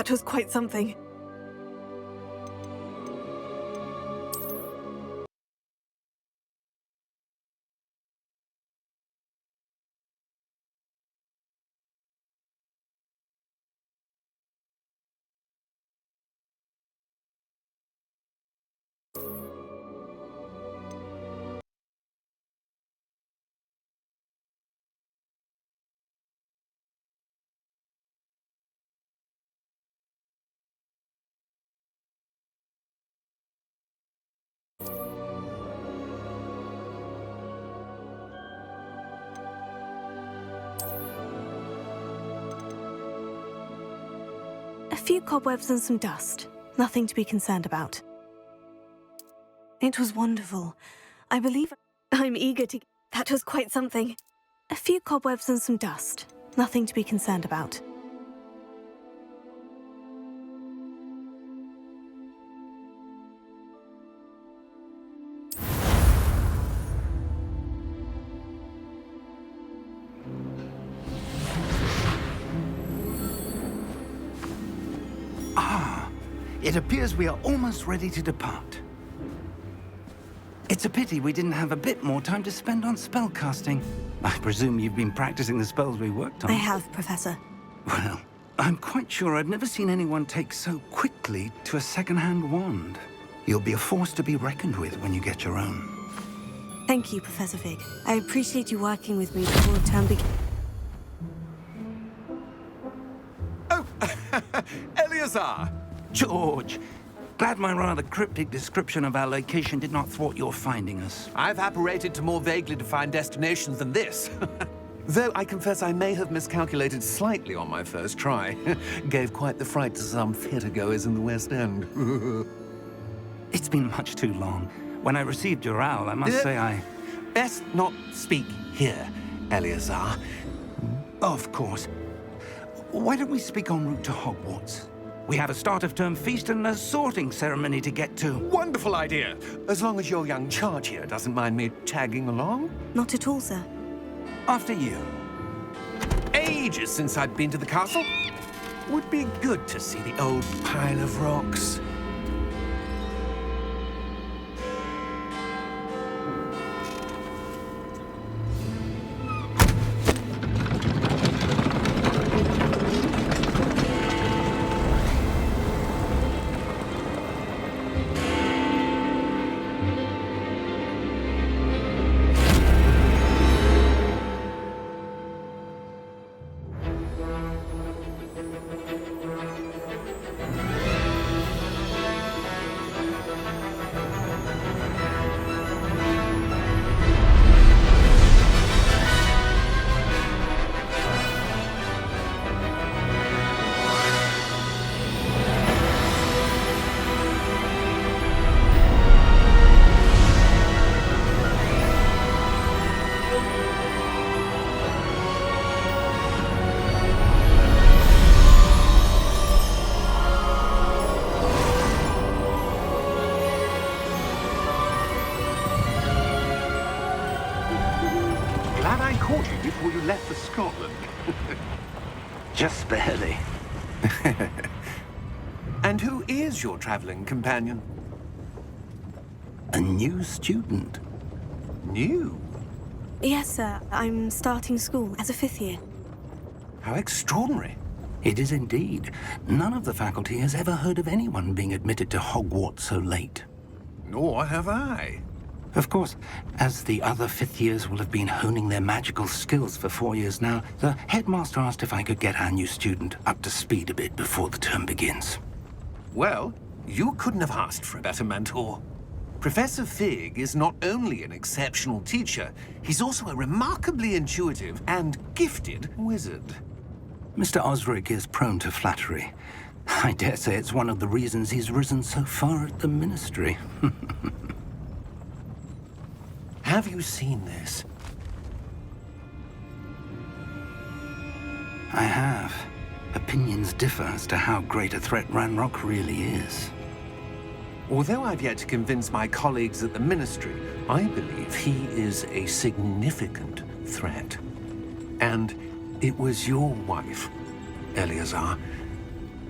That was quite something. A few cobwebs and some dust. Nothing to be concerned about. It was wonderful. I believe I'm eager to... That was quite something. A few cobwebs and some dust. Nothing to be concerned about. It appears we are almost ready to depart. It's a pity we didn't have a bit more time to spend on spellcasting. I presume you've been practicing the spells we worked on. I have, Professor. Well, I'm quite sure I've never seen anyone take so quickly to a second-hand wand. You'll be a force to be reckoned with when you get your own. Thank you, Professor Fig. I appreciate you working with me before the term begins. Oh, Eleazar! George, glad my rather cryptic description of our location did not thwart your finding us. I've apparated to more vaguely defined destinations than this. Though I confess I may have miscalculated slightly on my first try. Gave quite the fright to some theatre-goers in the West End. It's been much too long. When I received your owl, I must say I... Best not speak here, Eleazar. Of course. Why don't we speak en route to Hogwarts? We have a start-of-term feast and a sorting ceremony to get to. Wonderful idea! As long as your young charge here doesn't mind me tagging along. Not at all, sir. After you. Ages since I'd been to the castle. Would be good to see the old pile of rocks. Glad I caught you before you left for Scotland. Just barely. And who is your traveling companion? A new student. New? Yes, sir. I'm starting school as a 5th year. How extraordinary. It is indeed. None of the faculty has ever heard of anyone being admitted to Hogwarts so late. Nor have I. Of course, as the other 5th years will have been honing their magical skills for 4 years now, the headmaster asked if I could get our new student up to speed a bit before the term begins. Well, you couldn't have asked for a better mentor. Professor Fig is not only an exceptional teacher, he's also a remarkably intuitive and gifted wizard. Mr. Osric is prone to flattery. I dare say it's one of the reasons he's risen so far at the Ministry. Have you seen this? I have. Opinions differ as to how great a threat Ranrock really is. Although I've yet to convince my colleagues at the Ministry, I believe he is a significant threat. And it was your wife, Eleazar,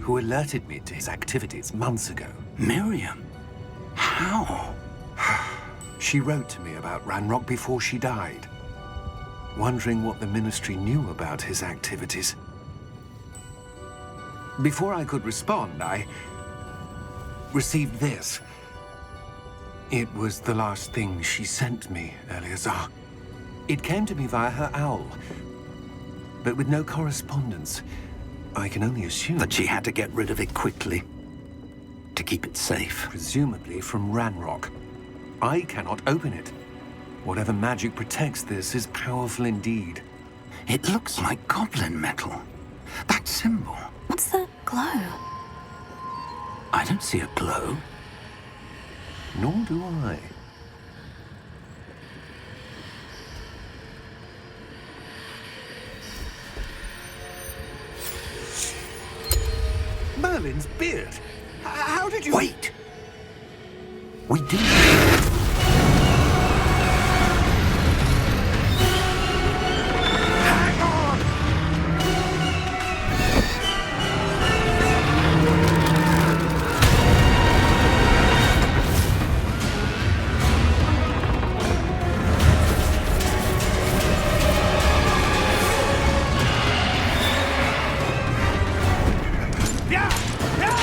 who alerted me to his activities months ago. Miriam? How? She wrote to me about Ranrock before she died, wondering what the Ministry knew about his activities. Before I could respond, I received this. It was the last thing she sent me, Eleazar. It came to me via her owl, but with no correspondence. I can only assume That she had to get rid of it quickly to keep it safe. presumably from Ranrock. I cannot open it. Whatever magic protects this is powerful indeed. It looks like goblin metal. That symbol. What's that glow? I don't see a glow. Nor do I. Merlin's beard. How did you... Wait! We do. Hang on! Yeah! Yeah!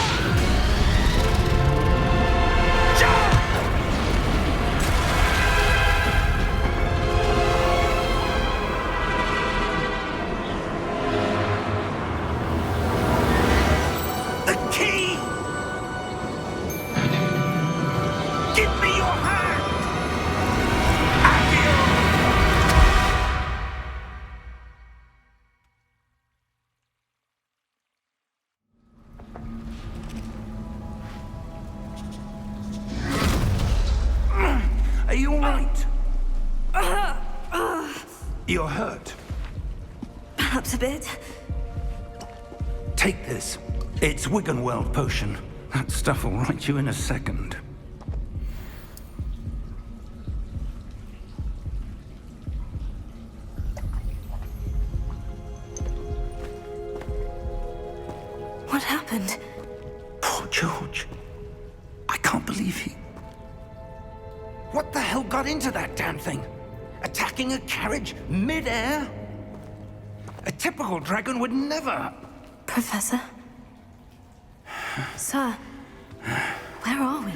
The key! Give me your hand! Accio! Are you all right? You're hurt. Perhaps a bit. Take this. It's Wiggenweld potion. That stuff will right you in a second. What happened? Poor George. I can't believe he... What the hell got into that damn thing? Attacking a carriage mid-air? A typical dragon would never... Professor? Sir, where are we?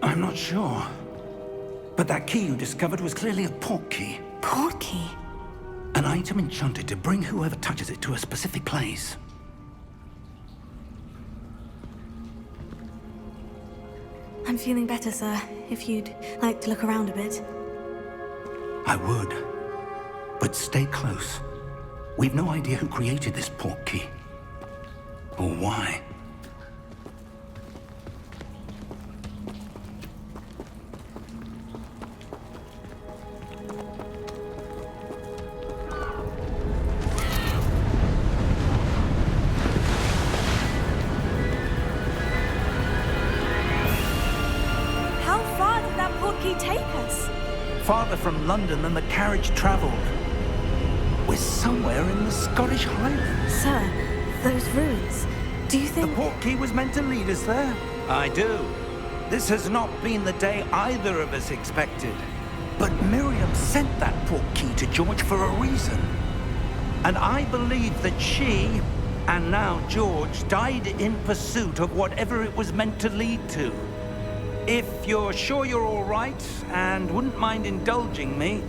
I'm not sure. But that key you discovered was clearly a port key. Port key? An item enchanted to bring whoever touches it to a specific place. I'm feeling better, sir. If you'd like to look around a bit. I would. But stay close. We've no idea who created this port key. Or why. How far did that port key take us? Farther from London than the carriage traveled. We're somewhere in the Scottish Highlands. Sir, those ruins. Do you The think... port key was meant to lead us there? I do. This has not been the day either of us expected. But Miriam sent that port key to George for a reason. And I believe that she, and now George, died in pursuit of whatever it was meant to lead to. If you're sure you're all right, and wouldn't mind indulging me,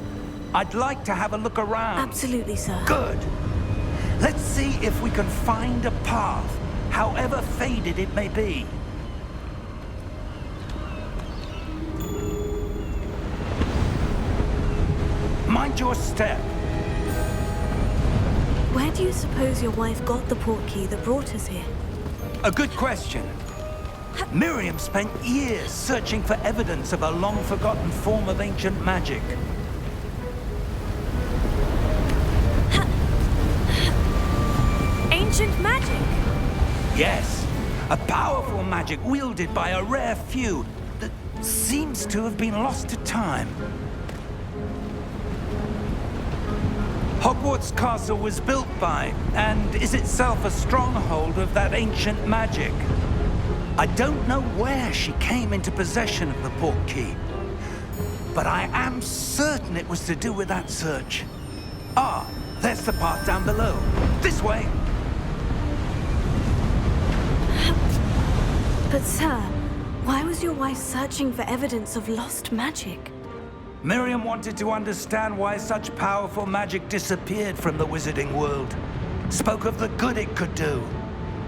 I'd like to have a look around. Absolutely, sir. Good. Let's see if we can find a path, however faded it may be. Mind your step. Where do you suppose your wife got the port key that brought us here? A good question. Miriam spent years searching for evidence of a long-forgotten form of ancient magic. Ancient magic? Yes, a powerful magic wielded by a rare few that seems to have been lost to time. Hogwarts Castle was built by, and is itself a stronghold of that ancient magic. I don't know where she came into possession of the portkey, but I am certain it was to do with that search. Ah, there's the path down below. This way! But sir, why was your wife searching for evidence of lost magic? Miriam wanted to understand why such powerful magic disappeared from the wizarding world. Spoke of the good it could do.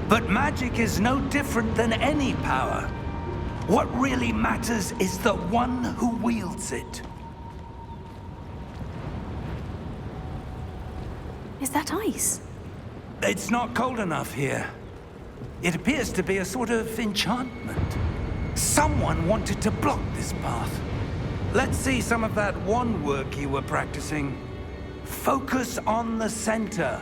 But magic is no different than any power. What really matters is the one who wields it. Is that ice? It's not cold enough here. It appears to be a sort of enchantment. Someone wanted to block this path. Let's see some of that wand work you were practicing. Focus on the center.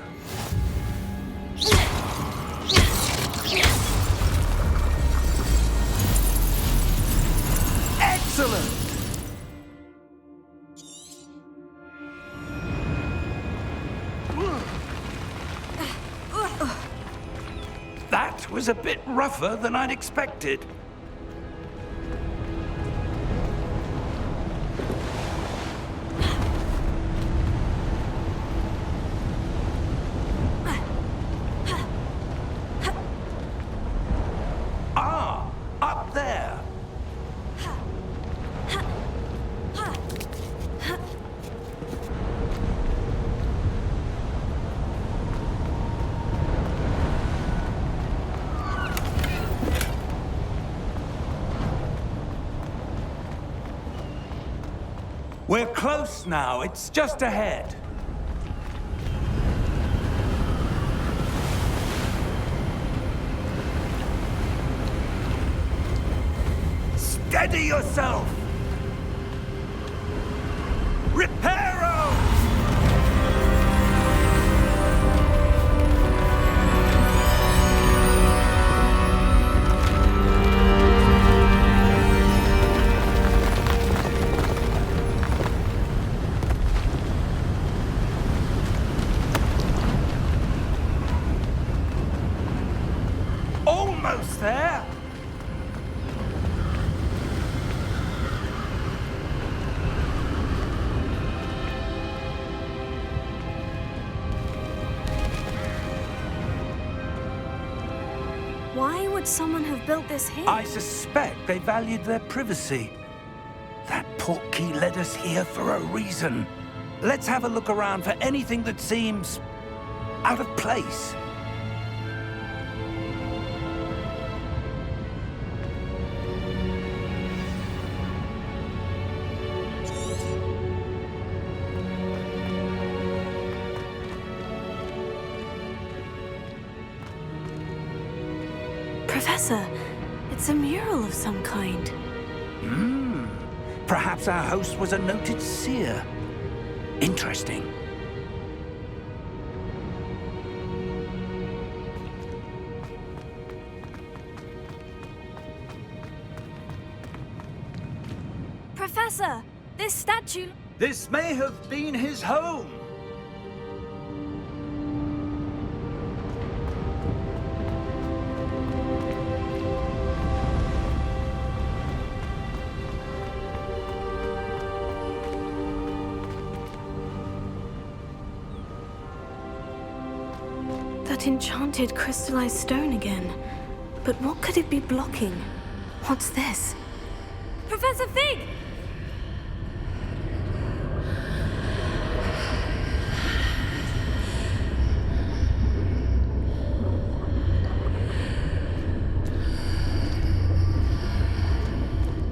Excellent! That was a bit rougher than I'd expected. Ah, up there. We're close now. It's just ahead. Steady yourself! Reparo! Almost there! Why would someone have built this here? I suspect they valued their privacy. That portkey led us here for a reason. Let's have a look around for anything that seems out of place. Professor, it's a mural of some kind. Perhaps our host was a noted seer. Interesting. Professor, this statue... This may have been his home. That enchanted crystallized stone again. But what could it be blocking? What's this? Professor Fig!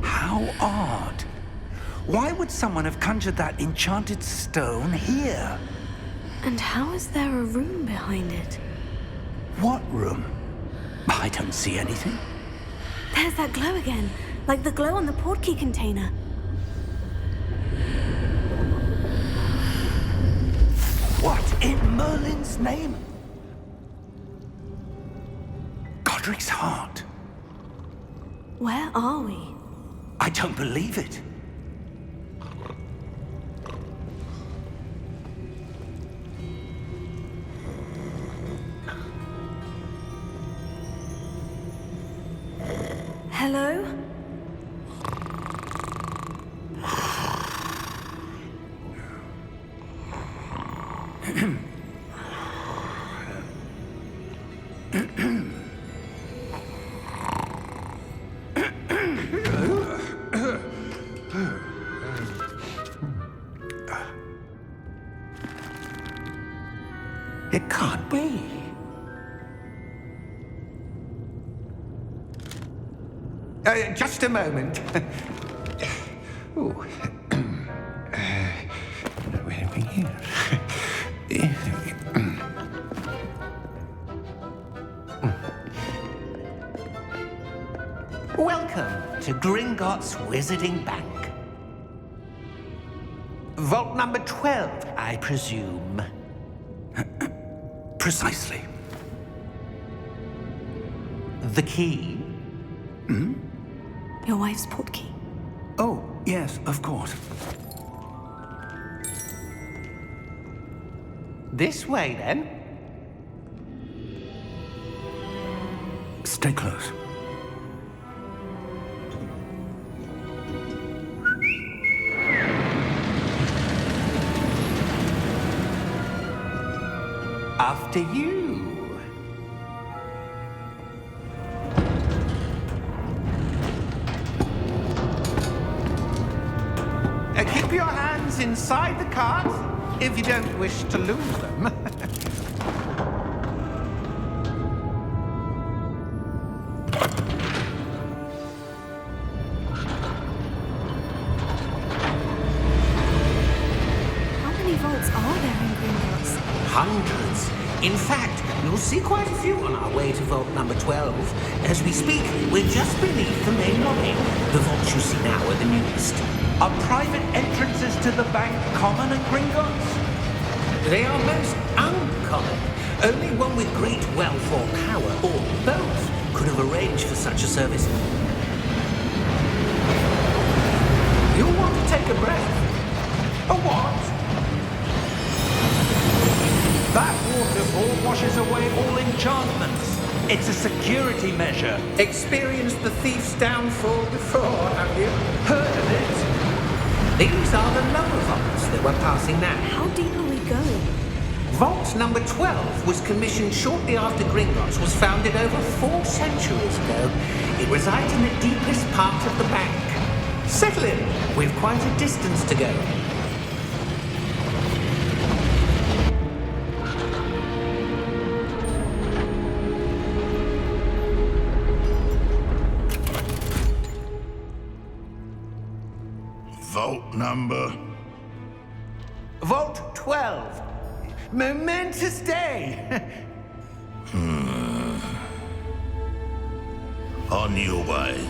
How odd. Why would someone have conjured that enchanted stone here? And how is there a room behind it? What room? I don't see anything. There's that glow again, like the glow on the portkey container. What in Merlin's name? Godric's heart. Where are we? I don't believe it. Hello? It can't be. Just a moment. Ooh. Anything here? Welcome to Gringotts Wizarding Bank. Vault number 12, I presume. Precisely. The key? Your wife's portkey. Oh, yes, of course. This way, then. Stay close. After you. Keep your hands inside the cart if you don't wish to lose them. How many vaults are there in Gringotts? Hundreds. In fact, you'll see quite a few on our way to vault number 12. As we speak, we're just beneath the main lobby. The vaults you see now are the newest. Are private entrances to the bank common at Gringotts? They are most uncommon. Only one with great wealth or power, or both, could have arranged for such a service. You'll want to take a breath. A what? That waterfall washes away all enchantments. It's a security measure. Experienced the thief's downfall before, have you? Heard of it? These are the lower vaults that we're passing now. How deep are we going? Vault number 12 was commissioned shortly after Gringotts was founded over 4 centuries ago. It resides in the deepest part of the bank. Settle in. We've quite a distance to go. Vault number? Vault 12. Momentous day. On your way.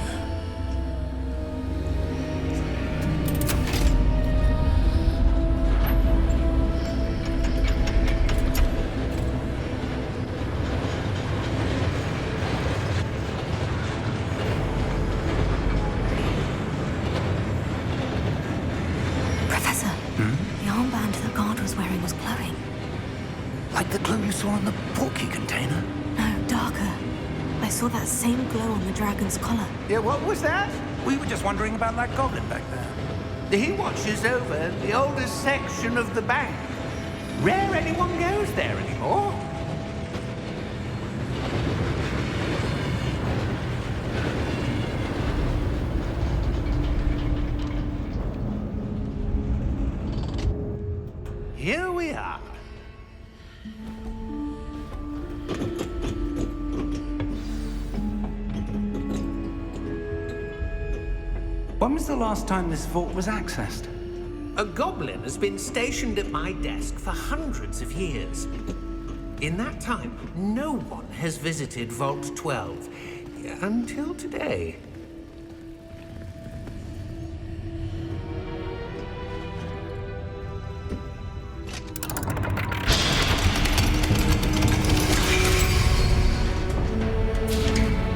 Professor, the armband the guard was wearing was glowing. Like the glow you saw in the portkey container? No, darker. I saw that same glow on the dragon's collar. Yeah, what was that? We were just wondering about that goblin back there. He watches over the oldest section of the bank. Rare anyone goes there anymore. Here we are. When was the last time this vault was accessed? A goblin has been stationed at my desk for hundreds of years. In that time, no one has visited Vault 12 until today.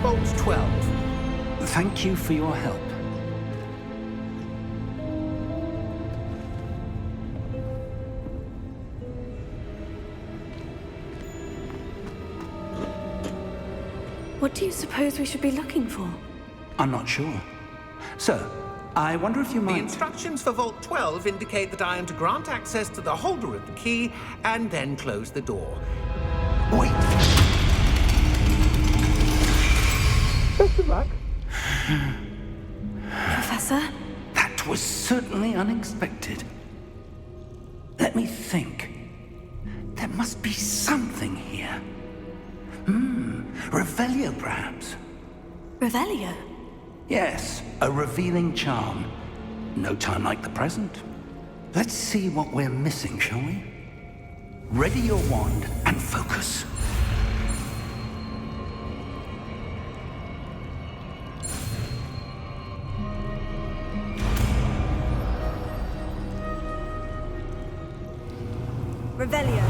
Vault 12. Thank you for your help. What do you suppose we should be looking for? I'm not sure. Sir, I wonder if you The might... instructions for Vault 12 indicate that I am to grant access to the holder of the key and then close the door. Wait! Best of luck. Professor? That was certainly unexpected. Let me think. There must be something here. Revelio, perhaps? Revelio? Yes, a revealing charm. No time like the present. Let's see what we're missing, shall we? Ready your wand and focus. Revelio.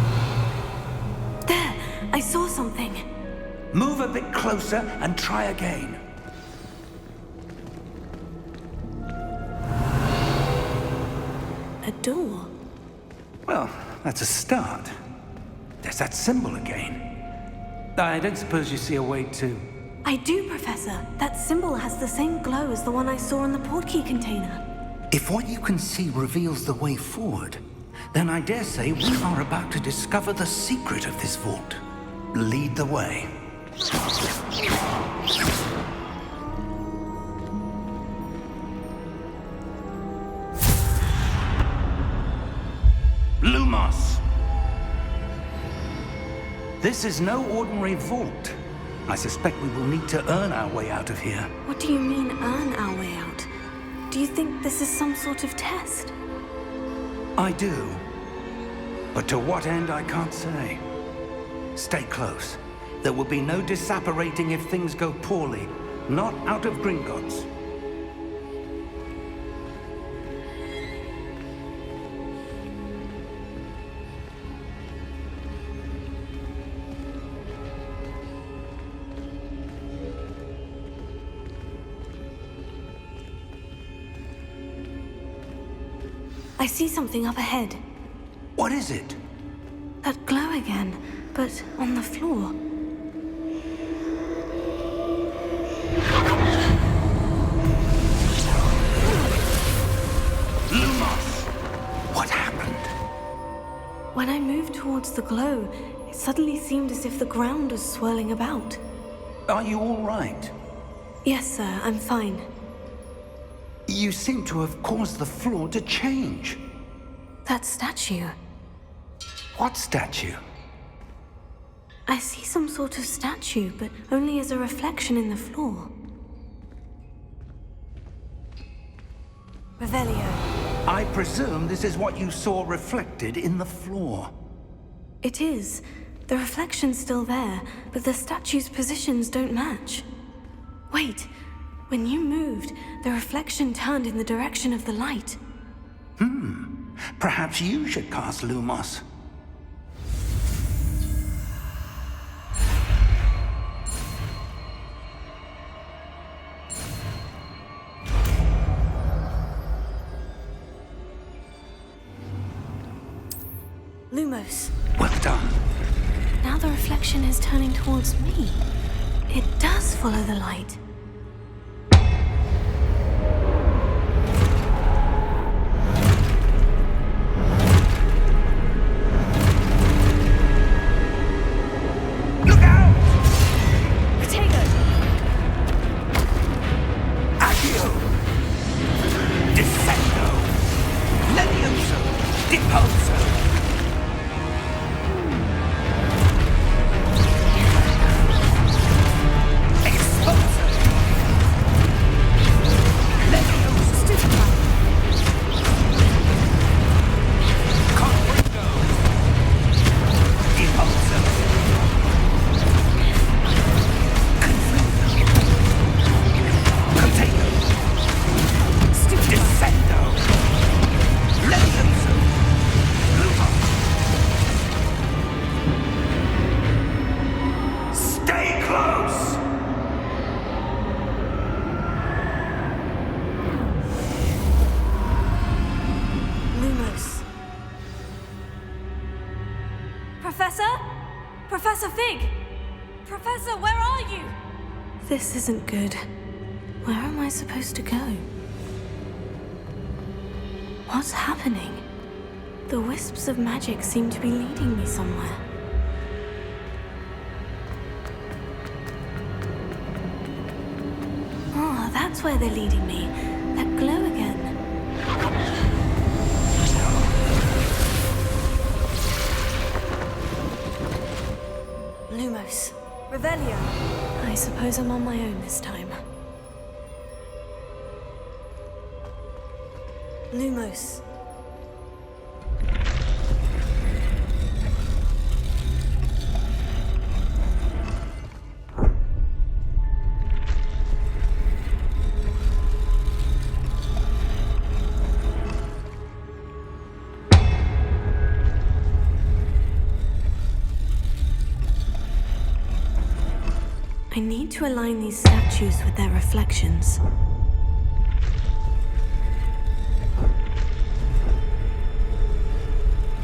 There! I saw something. Move a bit closer and try again. A door. Well, that's a start. There's that symbol again. I don't suppose you see a way to... I do, Professor. That symbol has the same glow as the one I saw in the portkey container. If what you can see reveals the way forward, then I dare say we are about to discover the secret of this vault. Lead the way. Lumos! This is no ordinary vault. I suspect we will need to earn our way out of here. What do you mean, earn our way out? Do you think this is some sort of test? I do. But to what end, I can't say. Stay close. There will be no disapparating if things go poorly. Not out of Gringotts. I see something up ahead. What is it? That glow again, but on the floor. Lumos! What happened? When I moved towards the glow, it suddenly seemed as if the ground was swirling about. Are you all right? Yes, sir, I'm fine. You seem to have caused the floor to change. That statue. What statue? I see some sort of statue, but only as a reflection in the floor. Revelio. I presume this is what you saw reflected in the floor. It is. The reflection's still there, but the statue's positions don't match. Wait. When you moved, the reflection turned in the direction of the light. Perhaps you should cast Lumos. Lumos. Well done. Now the reflection is turning towards me. It does follow the light. Look out! Potato! Accio! Descendo! Levioso! Deposo! Exposo! Levioso! Stupefy! Confringo! Deposo! Potato! Descendo! Levioso! Lupo! Stay close! Lumos. Professor? Professor Fig! Professor, where are you? This isn't good. Where am I supposed to go? What's happening? The wisps of magic seem to be leading me somewhere. Oh, that's where they're leading me. That glow again. Lumos. Revelio. I suppose I'm on my own this time. Lumos. I need to align these statues with their reflections.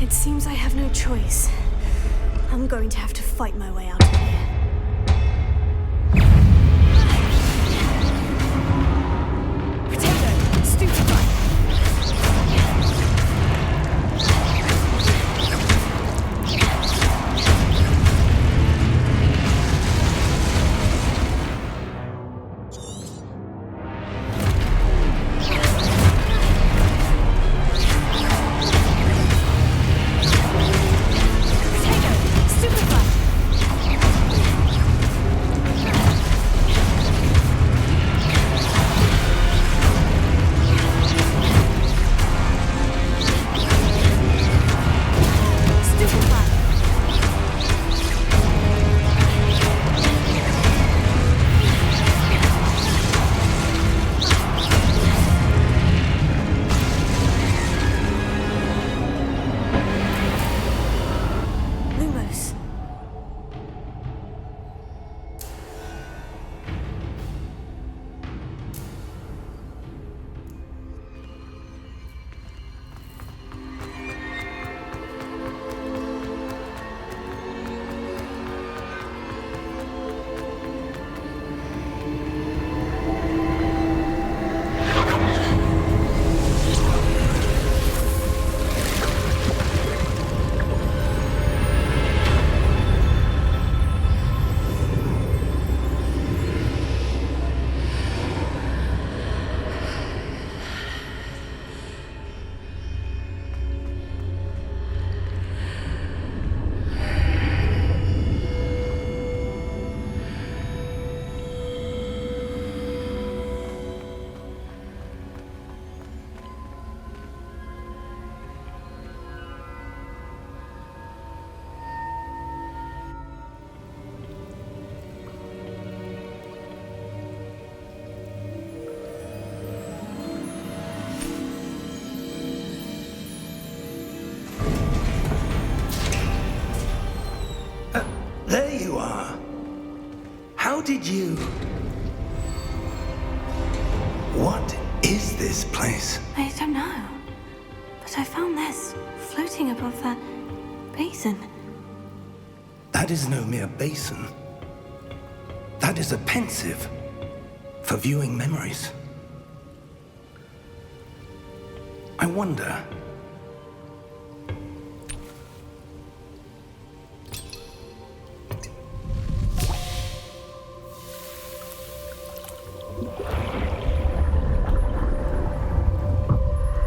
It seems I have no choice. I'm going to have to fight my way out of here. Potato! Stupefy! There you are. How did you... What is this place? I don't know. But I found this floating above that basin. That is no mere basin. That is a pensive for viewing memories. I wonder...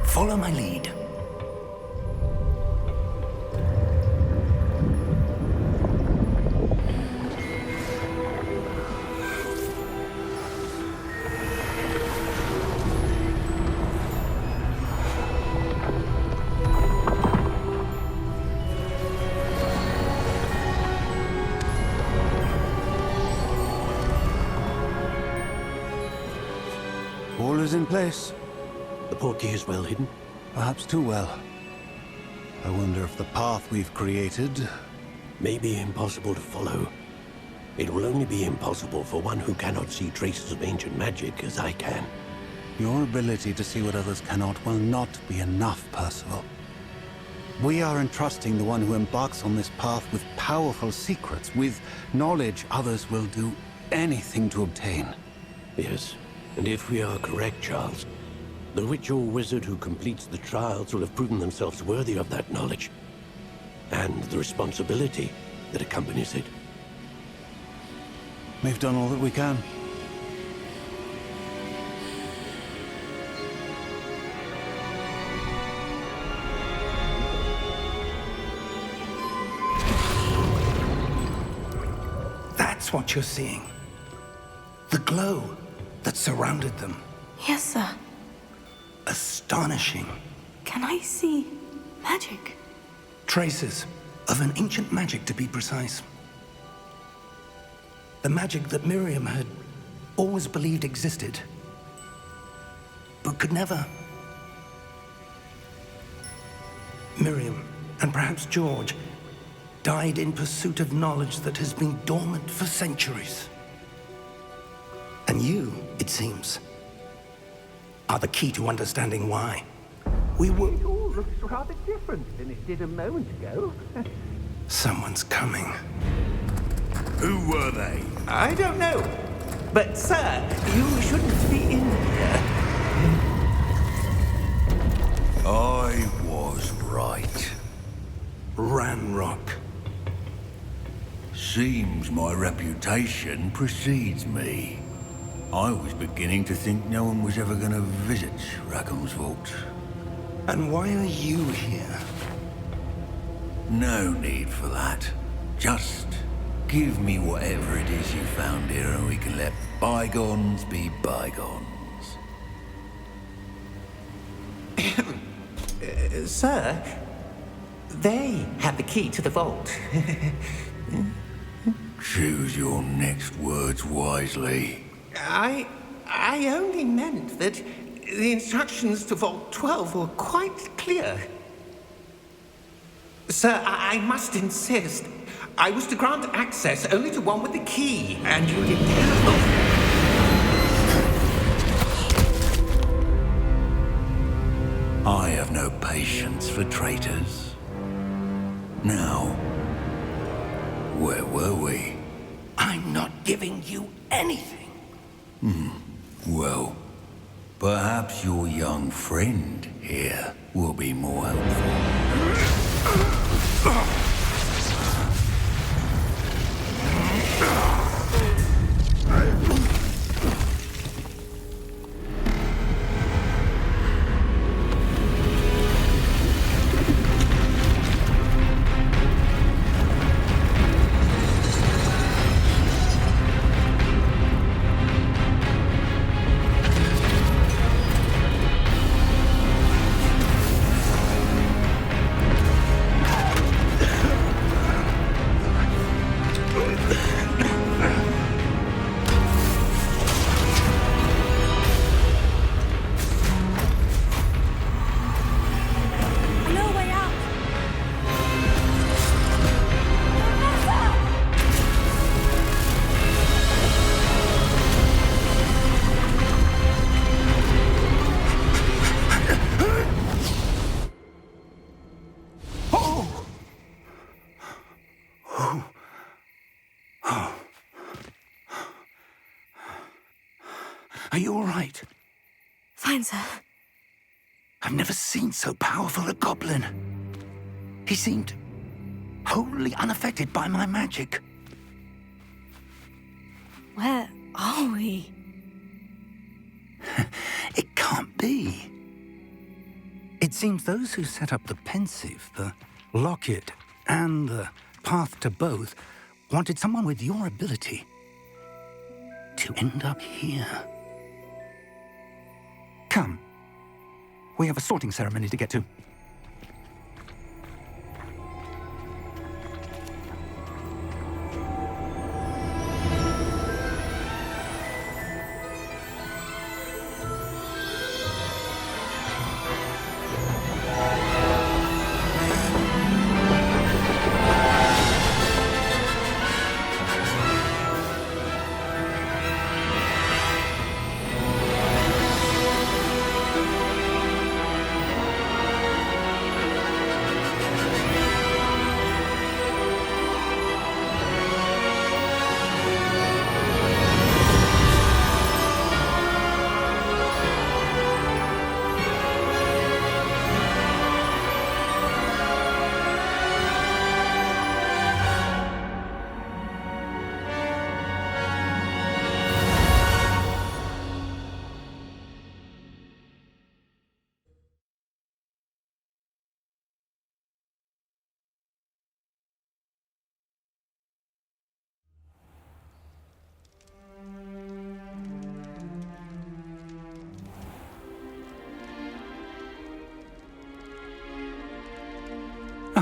Follow my lead. All is in place. The portkey is well hidden. Perhaps too well. I wonder if the path we've created... May be impossible to follow. It will only be impossible for one who cannot see traces of ancient magic as I can. Your ability to see what others cannot will not be enough, Percival. We are entrusting the one who embarks on this path with powerful secrets, with knowledge others will do anything to obtain. Yes, And if we are correct, Charles, the witch or wizard who completes the trials will have proven themselves worthy of that knowledge and the responsibility that accompanies it. We've done all that we can. That's what you're seeing. The glow that surrounded them. Yes, sir. Astonishing. Can I see magic? Traces of an ancient magic, to be precise. The magic that Miriam had always believed existed, but could never. Miriam, and perhaps George, died in pursuit of knowledge that has been dormant for centuries. And you, it seems, are the key to understanding why. We were... It all looks rather different than it did a moment ago. Someone's coming. Who were they? I don't know. But, sir, you shouldn't be in here. I was right. Ranrock. Seems my reputation precedes me. I was beginning to think no one was ever going to visit Rackham's vault. And why are you here? No need for that. Just give me whatever it is you found here and we can let bygones be bygones. Sir, they have the key to the vault. Choose your next words wisely. I only meant that the instructions to Vault 12 were quite clear. Sir, I must insist. I was to grant access only to one with the key, and you didn't have... I have no patience for traitors. Now, where were we? I'm not giving you anything. Well, perhaps your young friend here will be more helpful. I know a way out. Are you all right? Fine, sir. I've never seen so powerful a goblin. He seemed wholly unaffected by my magic. Where are we? It can't be. It seems those who set up the pensive, the locket, and the path to both wanted someone with your ability to end up here. Come. We have a sorting ceremony to get to.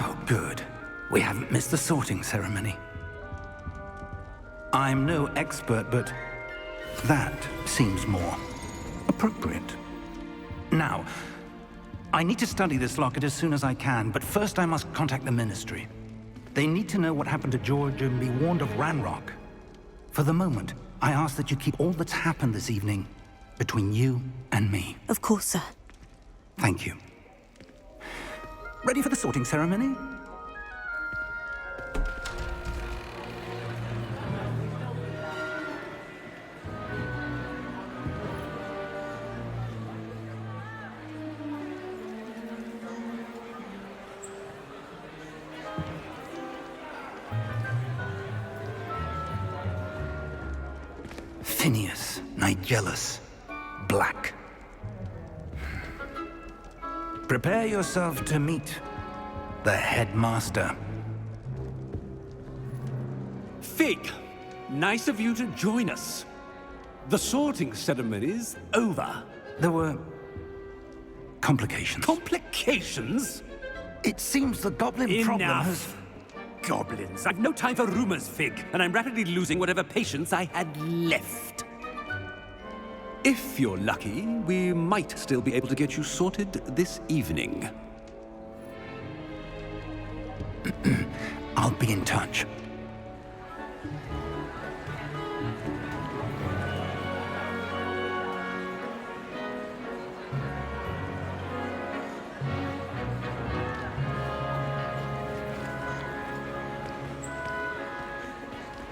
Oh, good. We haven't missed the sorting ceremony. I'm no expert, but that seems more appropriate. Now, I need to study this locket as soon as I can, but first I must contact the Ministry. They need to know what happened to George and be warned of Ranrock. For the moment, I ask that you keep all that's happened this evening between you and me. Of course, sir. Thank you. Ready for the sorting ceremony? Phineas, Nigellus, Black. Prepare yourself to meet the headmaster. Fig, nice of you to join us. The sorting ceremony's over. There were complications. Complications? It seems the goblin problem has... Enough. Goblins. I've no time for rumors, Fig, and I'm rapidly losing whatever patience I had left. If you're lucky, we might still be able to get you sorted this evening. I'll be in touch.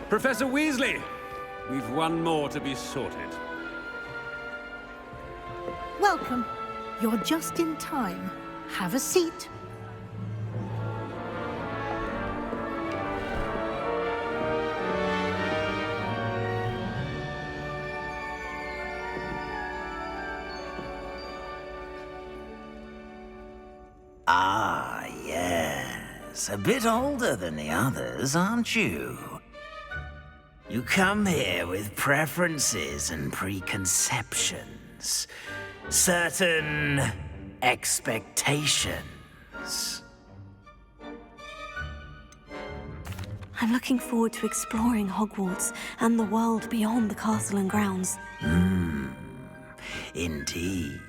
Professor Weasley, we've one more to be sorted. Welcome. You're just in time. Have a seat. Ah, yes. A bit older than the others, aren't you? You come here with preferences and preconceptions. Certain expectations. I'm looking forward to exploring Hogwarts and the world beyond the castle and grounds. Indeed.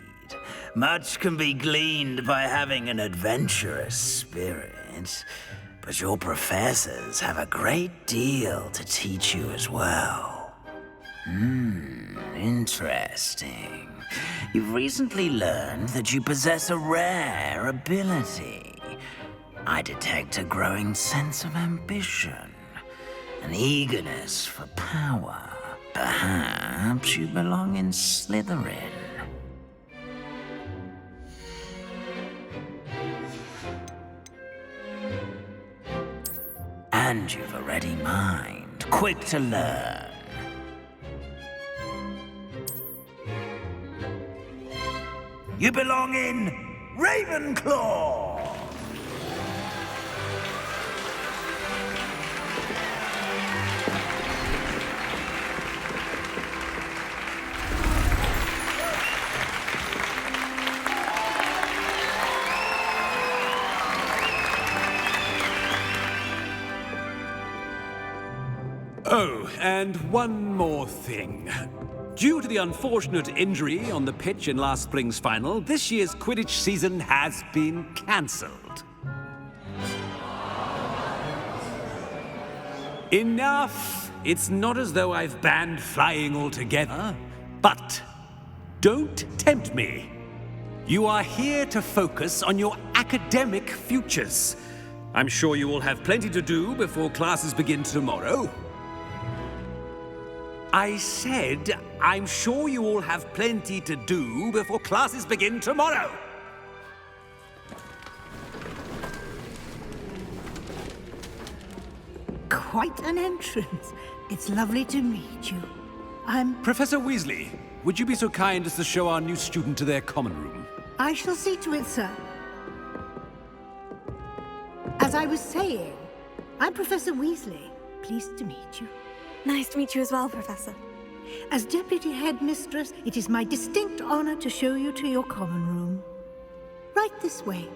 Much can be gleaned by having an adventurous spirit, but your professors have a great deal to teach you as well. Interesting. You've recently learned that you possess a rare ability. I detect a growing sense of ambition, an eagerness for power. Perhaps you belong in Slytherin. And you've a ready mind, quick to learn. You belong in Ravenclaw! Oh, and one more thing. Due to the unfortunate injury on the pitch in last spring's final, this year's Quidditch season has been cancelled. Enough! It's not as though I've banned flying altogether, but don't tempt me. You are here to focus on your academic futures. I'm sure you will have plenty to do before classes begin tomorrow. I said, I'm sure you all have plenty to do before classes begin tomorrow. Quite an entrance. It's lovely to meet you. Professor Weasley, would you be so kind as to show our new student to their common room? I shall see to it, sir. As I was saying, I'm Professor Weasley. Pleased to meet you. Nice to meet you as well, Professor. As Deputy Headmistress, it is my distinct honor to show you to your common room. Right this way.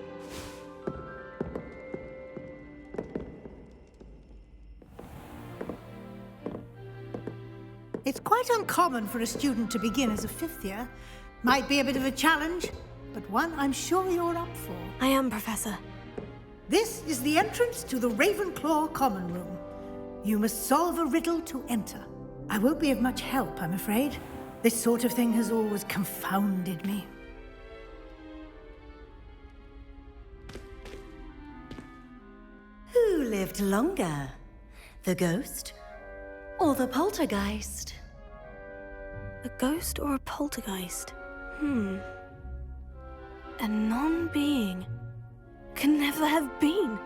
It's quite uncommon for a student to begin as a fifth year. Might be a bit of a challenge, but one I'm sure you're up for. I am, Professor. This is the entrance to the Ravenclaw common room. You must solve a riddle to enter. I won't be of much help, I'm afraid. This sort of thing has always confounded me. Who lived longer? The ghost or the poltergeist? A ghost or a poltergeist? A non-being can never have been.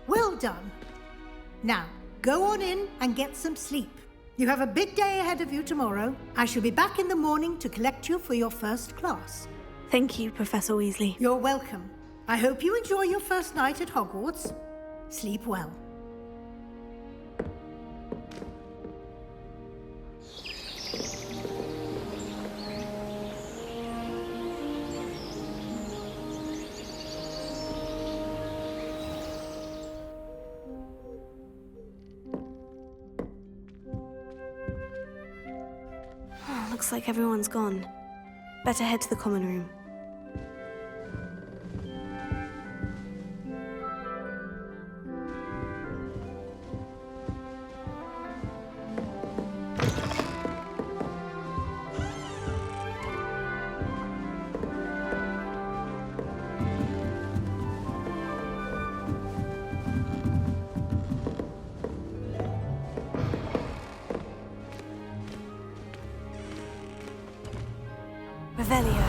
Well done. Now, go on in and get some sleep. You have a big day ahead of you tomorrow. I shall be back in the morning to collect you for your first class. Thank you, Professor Weasley. You're welcome. I hope you enjoy your first night at Hogwarts. Sleep well. Looks like everyone's gone. Better head to the common room. Revelio.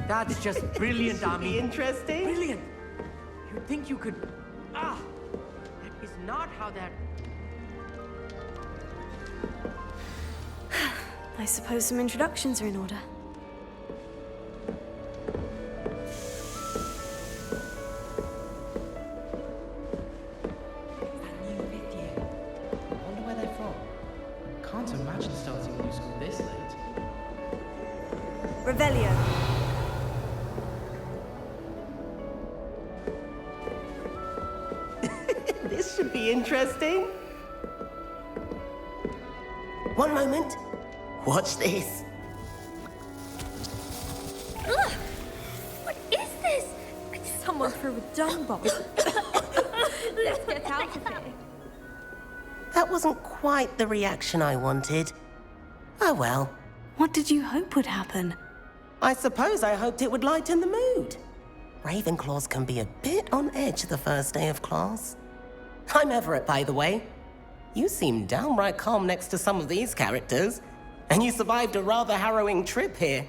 That's just brilliant, Ami. Interesting. Brilliant. You'd think you could... That is not how that... I suppose some introductions are in order. That new fifth year. I wonder where they're from. Can't imagine starting new school this late. Revelio. This should be interesting. One moment. Watch this. Ugh! What is this? Someone threw a dung bomb. Let's get out of here. That wasn't quite the reaction I wanted. Oh well. What did you hope would happen? I suppose I hoped it would lighten the mood. Ravenclaws can be a bit on edge the first day of class. I'm Everett, by the way. You seem downright calm next to some of these characters, and you survived a rather harrowing trip here.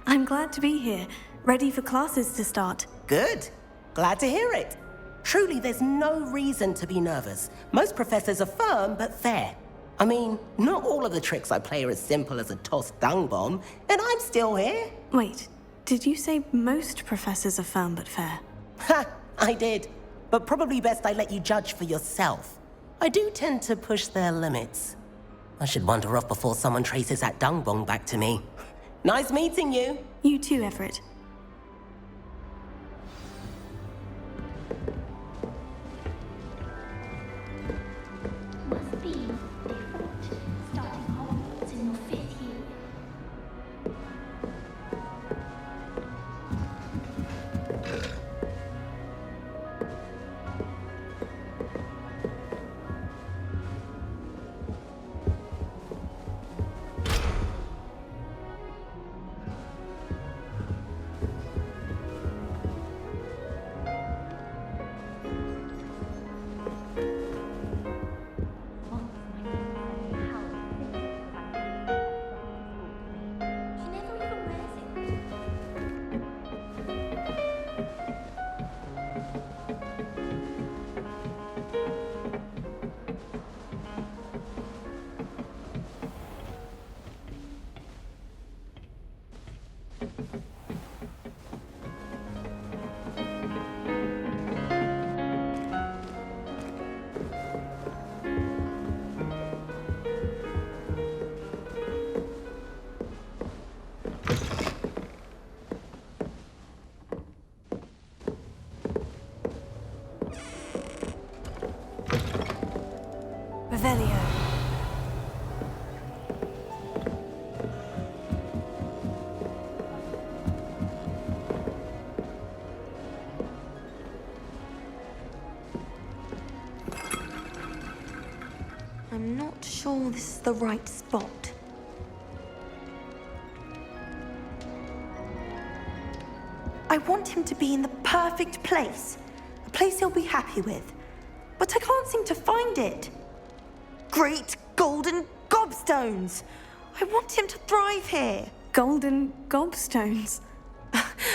I'm glad to be here, ready for classes to start. Good. Glad to hear it. Truly, there's no reason to be nervous. Most professors are firm but fair. I mean, not all of the tricks I play are as simple as a tossed dung bomb, and I'm still here. Wait, did you say most professors are firm but fair? Ha! I did. But probably best I let you judge for yourself. I do tend to push their limits. I should wander off before someone traces that dung bomb back to me. Nice meeting you. You too, Everett. Must be different starting Hogwarts in your fifth year. Revelio. I'm not sure this is the right spot. I want him to be in the perfect place. A place he'll be happy with. But I can't seem to find it. Great golden gobstones! I want him to thrive here. Golden gobstones?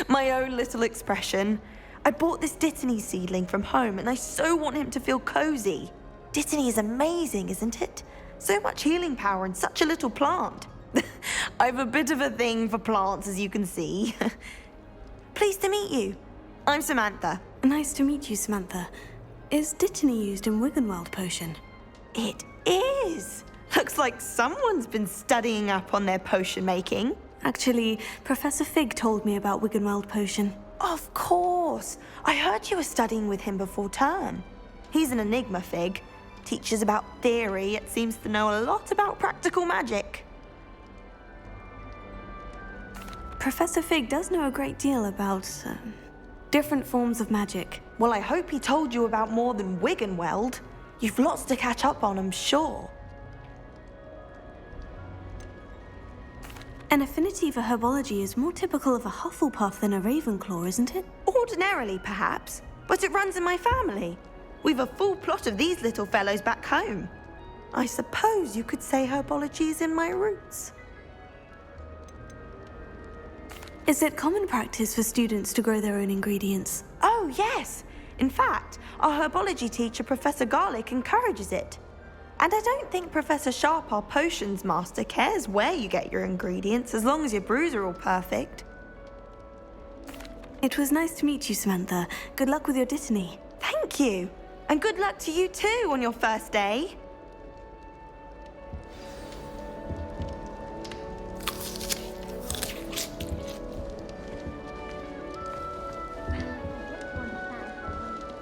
My own little expression. I bought this Dittany seedling from home and I so want him to feel cozy. Dittany is amazing, isn't it? So much healing power in such a little plant. I've a bit of a thing for plants, as you can see. Pleased to meet you. I'm Samantha. Nice to meet you, Samantha. Is Dittany used in Wiggenweld potion? It is. Looks like someone's been studying up on their potion making. Actually, Professor Fig told me about Wiggenweld potion. Of course. I heard you were studying with him before term. He's an enigma, Fig. Teaches about theory, yet seems to know a lot about practical magic. Professor Fig does know a great deal about different forms of magic. Well, I hope he told you about more than Wiggenweld. You've lots to catch up on, I'm sure. An affinity for herbology is more typical of a Hufflepuff than a Ravenclaw, isn't it? Ordinarily, perhaps, but it runs in my family. We've a full plot of these little fellows back home. I suppose you could say herbology is in my roots. Is it common practice for students to grow their own ingredients? Oh, yes. In fact, our herbology teacher, Professor Garlick, encourages it. And I don't think Professor Sharp, our potions master, cares where you get your ingredients, as long as your brews are all perfect. It was nice to meet you, Samantha. Good luck with your Dittany. Thank you. And good luck to you too on your first day.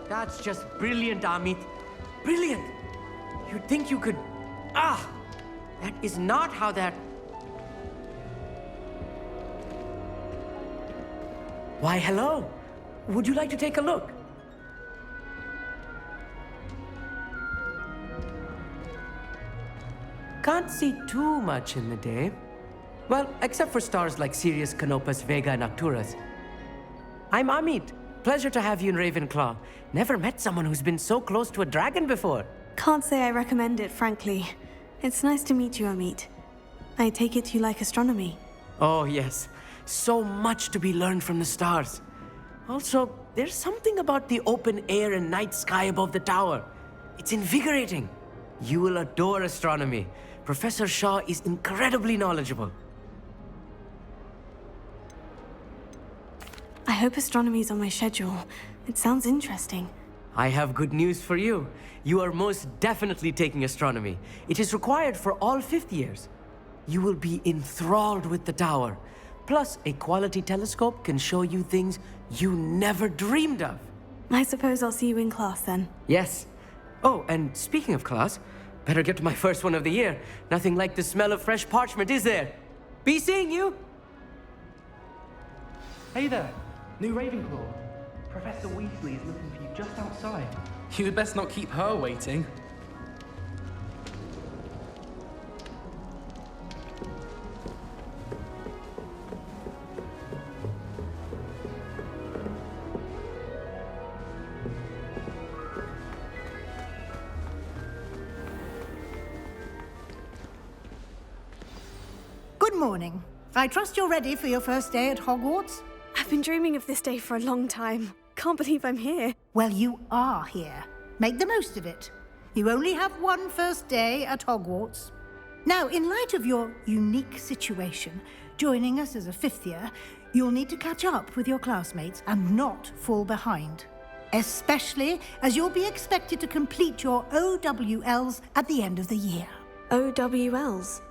That's just brilliant, Amit. Brilliant! You'd think you could... Ah! That is not how that... Why, hello. Would you like to take a look? Can't see too much in the day. Well, except for stars like Sirius, Canopus, Vega, and Arcturus. I'm Amit. Pleasure to have you in Ravenclaw. Never met someone who's been so close to a dragon before. Can't say I recommend it, frankly. It's nice to meet you, Amit. I take it you like astronomy. Oh, yes. So much to be learned from the stars. Also, there's something about the open air and night sky above the tower. It's invigorating. You will adore astronomy. Professor Shaw is incredibly knowledgeable. I hope astronomy's on my schedule. It sounds interesting. I have good news for you. You are most definitely taking astronomy. It is required for all fifth years. You will be enthralled with the tower. Plus, a quality telescope can show you things you never dreamed of. I suppose I'll see you in class then. Yes. Oh, and speaking of class, better get to my first one of the year. Nothing like the smell of fresh parchment, is there? Be seeing you! Hey there, new Ravenclaw. Professor Weasley is looking for you just outside. You'd best not keep her waiting. Good morning. I trust you're ready for your first day at Hogwarts? I've been dreaming of this day for a long time. Can't believe I'm here. Well, you are here. Make the most of it. You only have one first day at Hogwarts. Now, in light of your unique situation, joining us as a fifth year, you'll need to catch up with your classmates and not fall behind. Especially as you'll be expected to complete your OWLs at the end of the year. OWLs?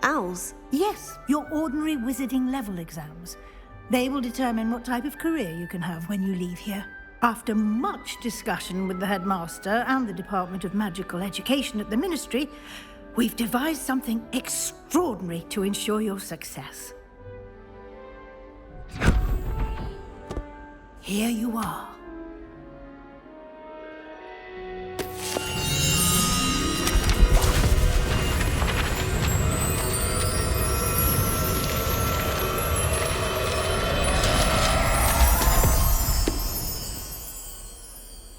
Owls? Yes, your ordinary wizarding level exams. They will determine what type of career you can have when you leave here. After much discussion with the headmaster and the Department of Magical Education at the Ministry, we've devised something extraordinary to ensure your success. Here you are.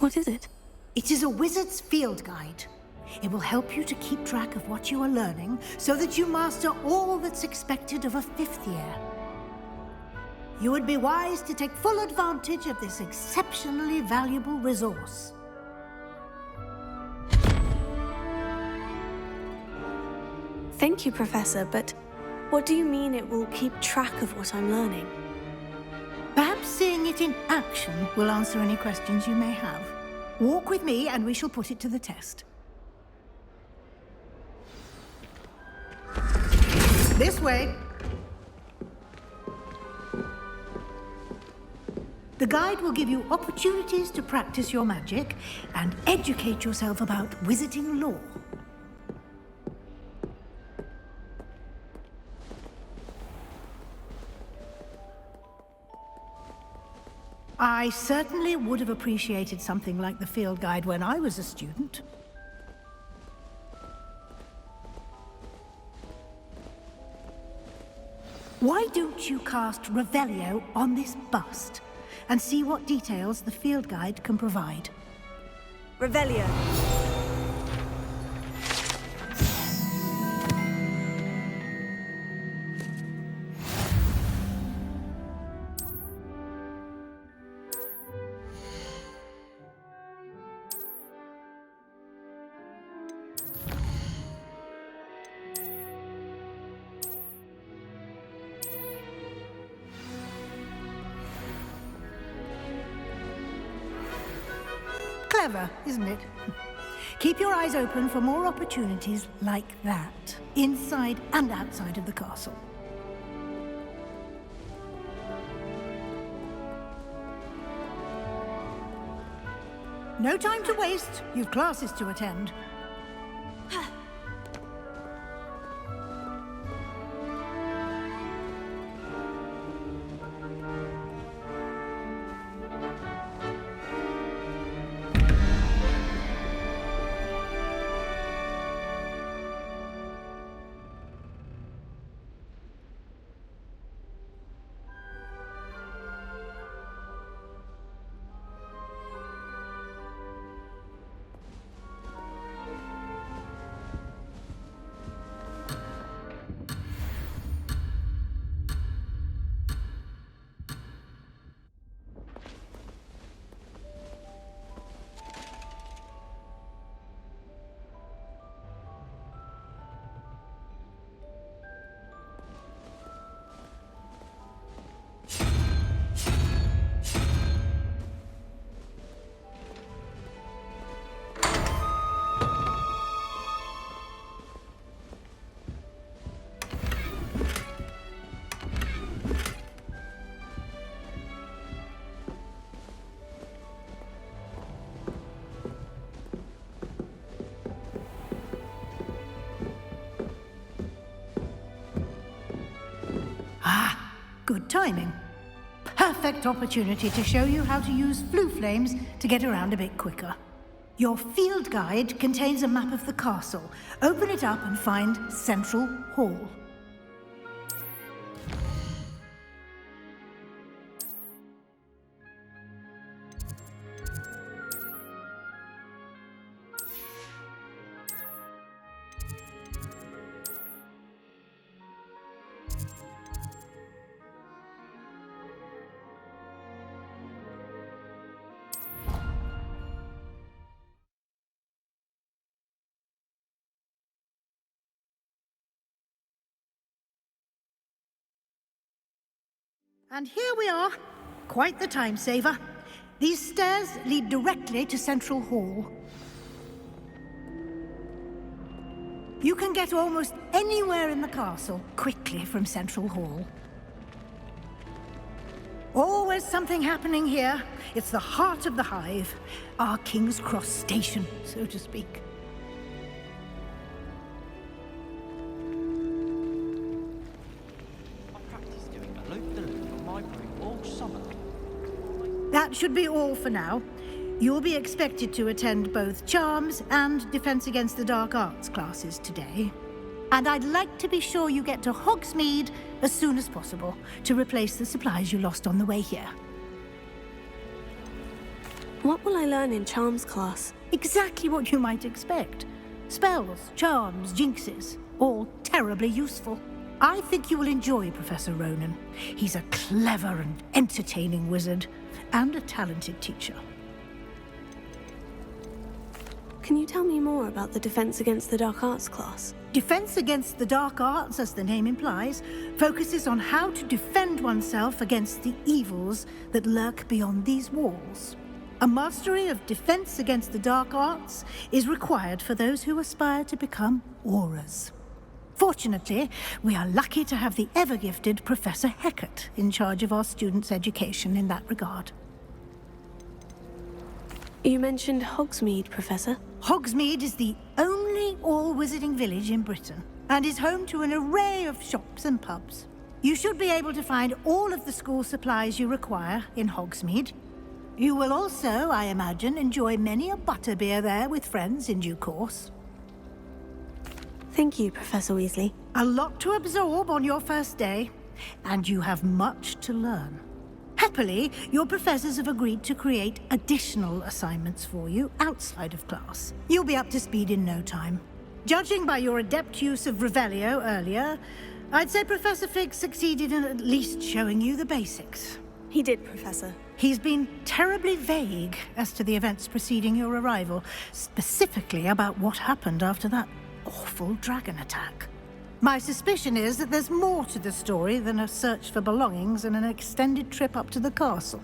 What is it? It is a wizard's field guide. It will help you to keep track of what you are learning so that you master all that's expected of a 5th year. You would be wise to take full advantage of this exceptionally valuable resource. Thank you, Professor, but what do you mean it will keep track of what I'm learning? Perhaps seeing it in action will answer any questions you may have. Walk with me and we shall put it to the test. This way. The guide will give you opportunities to practice your magic and educate yourself about wizarding lore. I certainly would have appreciated something like the field guide when I was a student. Why don't you cast Revelio on this bust and see what details the field guide can provide? Revelio. Clever, isn't it? Keep your eyes open for more opportunities like that, inside and outside of the castle. No time to waste. You've classes to attend. Good timing. Perfect opportunity to show you how to use flue flames to get around a bit quicker. Your field guide contains a map of the castle. Open it up and find Central Hall. And here we are. Quite the time saver. These stairs lead directly to Central Hall. You can get almost anywhere in the castle quickly from Central Hall. Always something happening here. It's the heart of the hive. Our King's Cross station, so to speak. That should be all for now. You'll be expected to attend both Charms and Defense Against the Dark Arts classes today. And I'd like to be sure you get to Hogsmeade as soon as possible to replace the supplies you lost on the way here. What will I learn in Charms class? Exactly what you might expect. Spells, charms, jinxes, all terribly useful. I think you will enjoy Professor Ronan. He's a clever and entertaining wizard, and a talented teacher. Can you tell me more about the Defense Against the Dark Arts class? Defense Against the Dark Arts, as the name implies, focuses on how to defend oneself against the evils that lurk beyond these walls. A mastery of Defense Against the Dark Arts is required for those who aspire to become Aurors. Fortunately, we are lucky to have the ever-gifted Professor Hecat in charge of our students' education in that regard. You mentioned Hogsmeade, Professor. Hogsmeade is the only all-wizarding village in Britain, and is home to an array of shops and pubs. You should be able to find all of the school supplies you require in Hogsmeade. You will also, I imagine, enjoy many a butterbeer there with friends in due course. Thank you, Professor Weasley. A lot to absorb on your first day, and you have much to learn. Happily, your professors have agreed to create additional assignments for you outside of class. You'll be up to speed in no time. Judging by your adept use of Revelio earlier, I'd say Professor Fig succeeded in at least showing you the basics. He did, Professor. He's been terribly vague as to the events preceding your arrival, specifically about what happened after that awful dragon attack. My suspicion is that there's more to the story than a search for belongings and an extended trip up to the castle.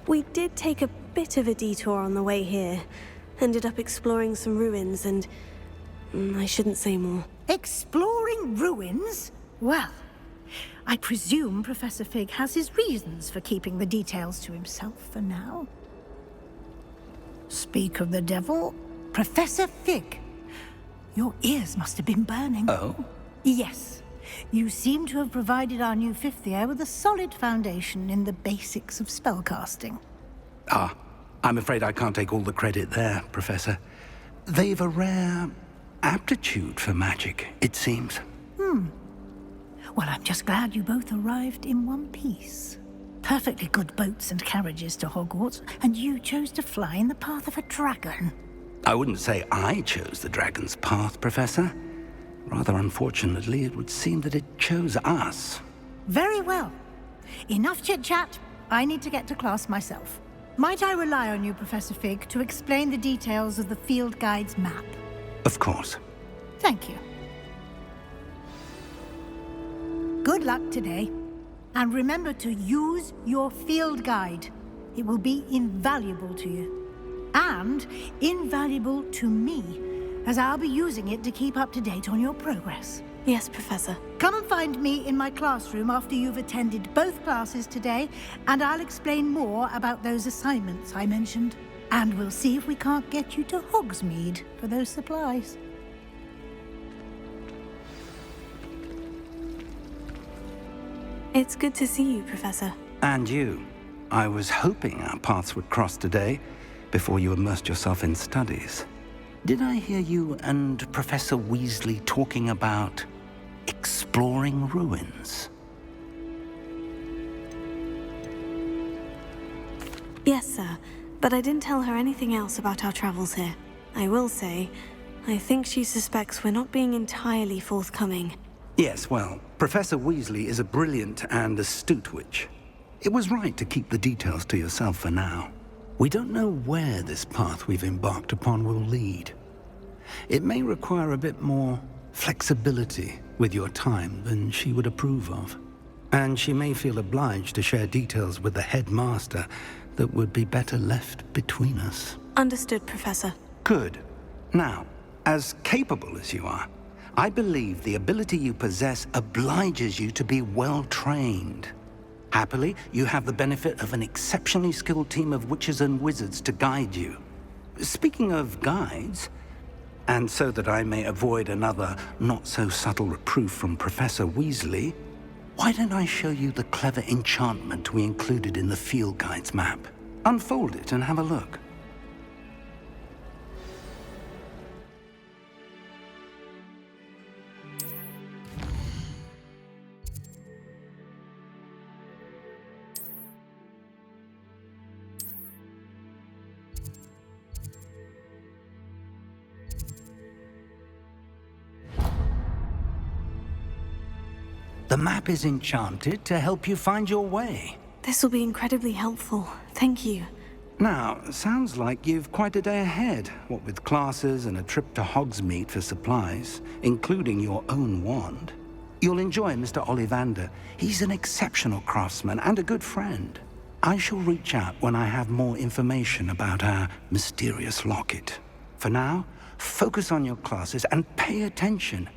We did take a bit of a detour on the way here. Ended up exploring some ruins and... I shouldn't say more. Exploring ruins? Well, I presume Professor Fig has his reasons for keeping the details to himself for now. Speak of the devil, Professor Fig. Your ears must have been burning. Oh? Yes. You seem to have provided our new fifth year with a solid foundation in the basics of spellcasting. Ah, I'm afraid I can't take all the credit there, Professor. They've a rare aptitude for magic, it seems. Well, I'm just glad you both arrived in one piece. Perfectly good boats and carriages to Hogwarts, and you chose to fly in the path of a dragon. I wouldn't say I chose the dragon's path, Professor. Rather unfortunately, it would seem that it chose us. Very well. Enough chit-chat. I need to get to class myself. Might I rely on you, Professor Fig, to explain the details of the field guide's map? Of course. Thank you. Good luck today. And remember to use your field guide. It will be invaluable to you. And invaluable to me, as I'll be using it to keep up to date on your progress. Yes, Professor. Come and find me in my classroom after you've attended both classes today, and I'll explain more about those assignments I mentioned. And we'll see if we can't get you to Hogsmeade for those supplies. It's good to see you, Professor. And you. I was hoping our paths would cross today, before you immersed yourself in studies. Did I hear you and Professor Weasley talking about exploring ruins? Yes, sir. But I didn't tell her anything else about our travels here. I will say, I think she suspects we're not being entirely forthcoming. Yes, well, Professor Weasley is a brilliant and astute witch. It was right to keep the details to yourself for now. We don't know where this path we've embarked upon will lead. It may require a bit more flexibility with your time than she would approve of. And she may feel obliged to share details with the headmaster that would be better left between us. Understood, Professor. Good. Now, as capable as you are, I believe the ability you possess obliges you to be well trained. Happily, you have the benefit of an exceptionally skilled team of witches and wizards to guide you. Speaking of guides, and so that I may avoid another not-so-subtle reproof from Professor Weasley, why don't I show you the clever enchantment we included in the field guide's map? Unfold it and have a look. The map is enchanted to help you find your way. This will be incredibly helpful. Thank you. Now, sounds like you've quite a day ahead, what with classes and a trip to Hogsmeade for supplies, including your own wand. You'll enjoy Mr. Ollivander. He's an exceptional craftsman and a good friend. I shall reach out when I have more information about our mysterious locket. For now, focus on your classes and pay attention.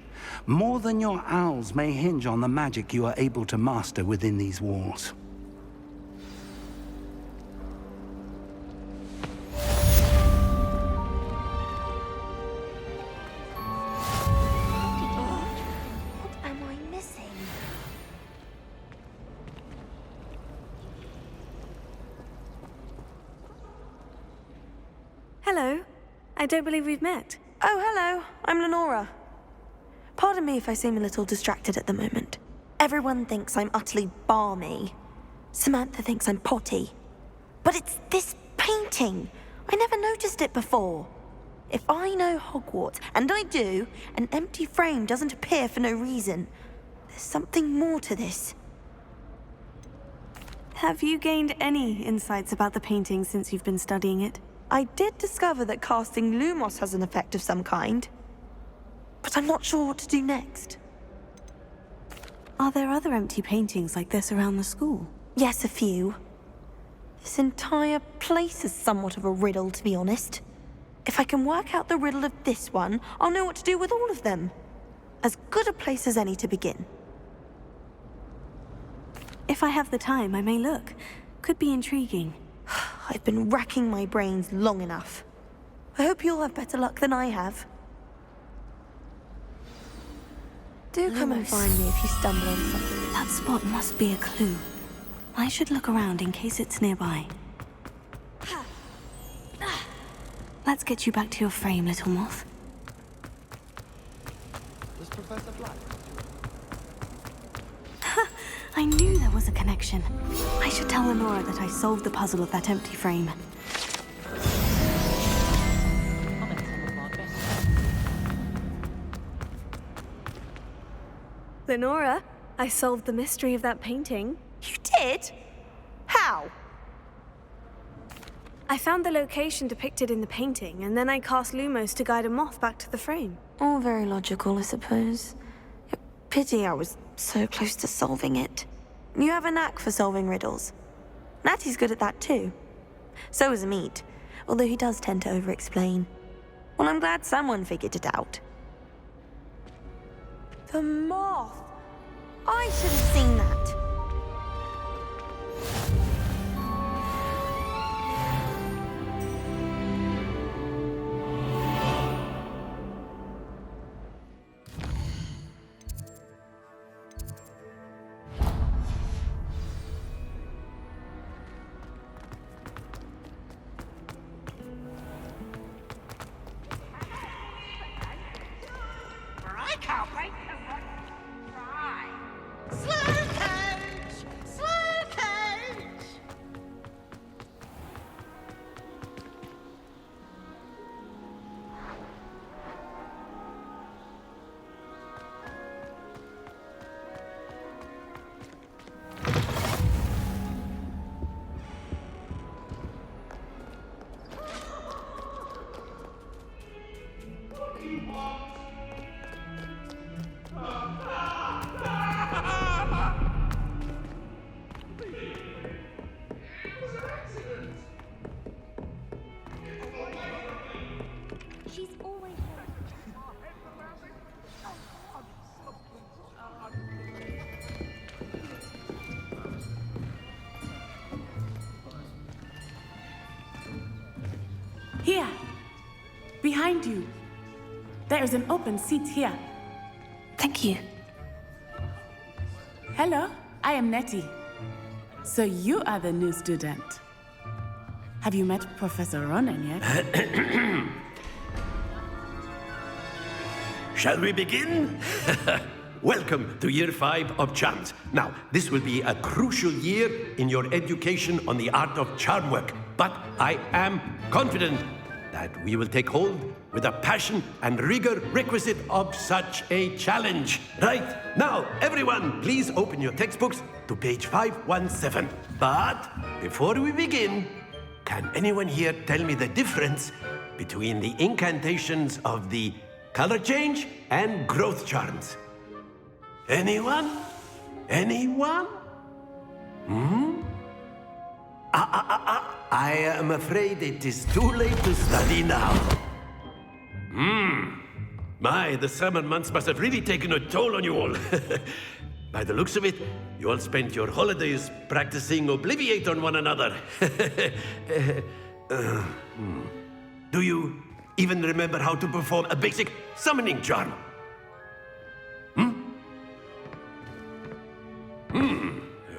More than your owls may hinge on the magic you are able to master within these walls. What am I missing? Hello. I don't believe we've met. Oh, hello. I'm Lenora. Pardon me if I seem a little distracted at the moment. Everyone thinks I'm utterly balmy. Samantha thinks I'm potty. But it's this painting. I never noticed it before. If I know Hogwarts, and I do, an empty frame doesn't appear for no reason. There's something more to this. Have you gained any insights about the painting since you've been studying it? I did discover that casting Lumos has an effect of some kind. But I'm not sure what to do next. Are there other empty paintings like this around the school? Yes, a few. This entire place is somewhat of a riddle, to be honest. If I can work out the riddle of this one, I'll know what to do with all of them. As good a place as any to begin. If I have the time, I may look. Could be intriguing. I've been racking my brains long enough. I hope you'll have better luck than I have. Do come and find me if you stumble on something. That spot must be a clue. I should look around in case it's nearby. Let's get you back to your frame, little moth. Does Professor Black? I knew there was a connection. I should tell Lenora that I solved the puzzle of that empty frame. Lenora, I solved the mystery of that painting. You did? How? I found the location depicted in the painting, and then I cast Lumos to guide a moth back to the frame. All very logical, I suppose. Pity I was so close to solving it. You have a knack for solving riddles. Natty's good at that too. So is Amit, although he does tend to over-explain. Well, I'm glad someone figured it out. The moth! I should have seen that. I can't wait to watch you try. Slow Here. Behind you. There is an open seat here. Thank you. Hello, I am Nettie. So you are the new student. Have you met Professor Ronan yet? Shall we begin? Welcome to Year 5 of Charms. Now, this will be a crucial year in your education on the art of charm work, but I am confident that we will take hold with the passion and rigor requisite of such a challenge. Right, now, everyone, please open your textbooks to page 517. But before we begin, can anyone here tell me the difference between the incantations of the color change and growth charms? Anyone? Anyone? I am afraid it is too late to study now. My, the summer months must have really taken a toll on you all. By the looks of it, you all spent your holidays practicing Obliviate on one another. Do you even remember how to perform a basic summoning charm?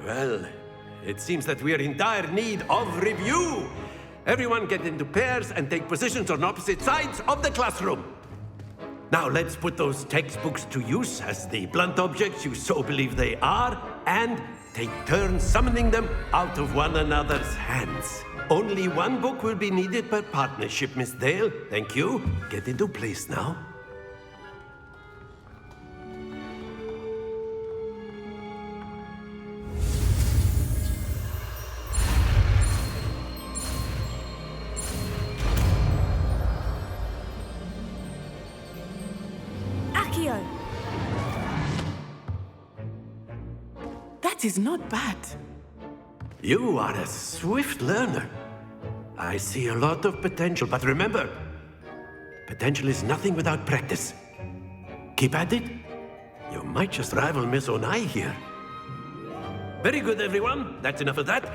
Well, it seems that we are in dire need of review. Everyone get into pairs and take positions on opposite sides of the classroom. Now let's put those textbooks to use as the blunt objects you so believe they are, and take turns summoning them out of one another's hands. Only one book will be needed per partnership, Miss Dale. Thank you. Get into place now. That is not bad. You are a swift learner. I see a lot of potential, but remember, potential is nothing without practice. Keep at it. You might just rival Miss Onai here. Very good, everyone. That's enough of that.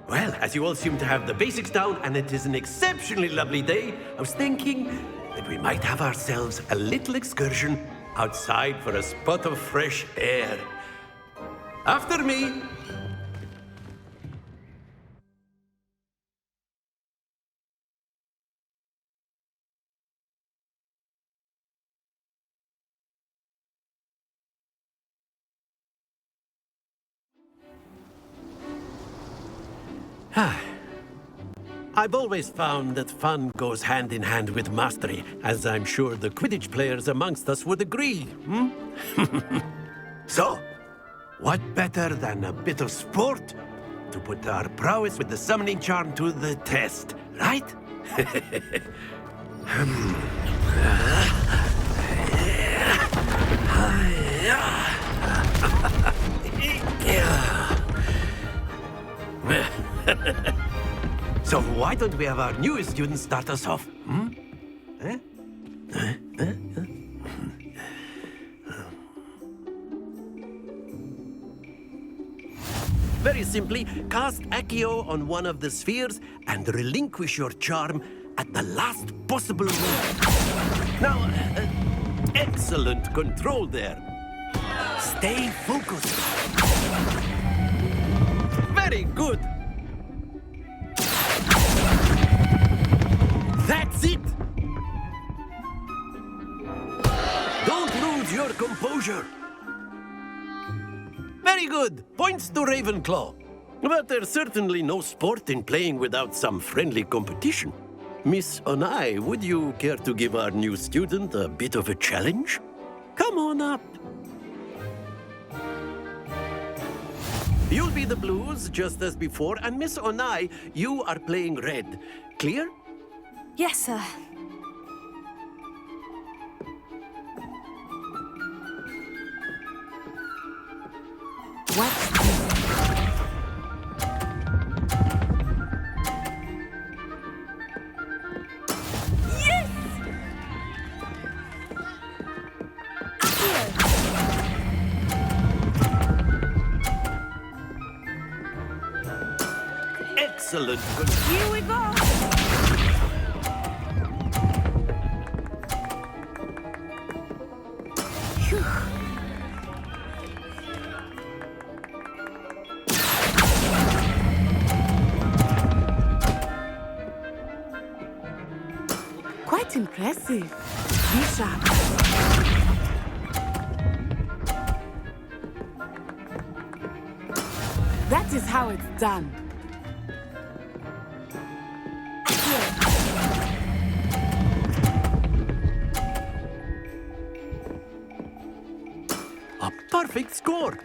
Well, as you all seem to have the basics down, and it is an exceptionally lovely day, I was thinking that we might have ourselves a little excursion outside for a spot of fresh air. After me. I've always found that fun goes hand in hand with mastery, as I'm sure the Quidditch players amongst us would agree. So, what better than a bit of sport to put our prowess with the summoning charm to the test, right? So why don't we have our newest student start us off? Very simply, cast Accio on one of the spheres and relinquish your charm at the last possible moment. Now, excellent control there. Stay focused. Very good. That's it. Don't lose your composure. Very good. Points to Ravenclaw. But there's certainly no sport in playing without some friendly competition. Miss Onai, would you care to give our new student a bit of a challenge? Come on up. You'll be the blues, just as before, and Miss Onai, you are playing red. Clear? Yes, sir. Excellent. Here we go. Quite impressive. Be sharp. That is how it's done. A perfect score.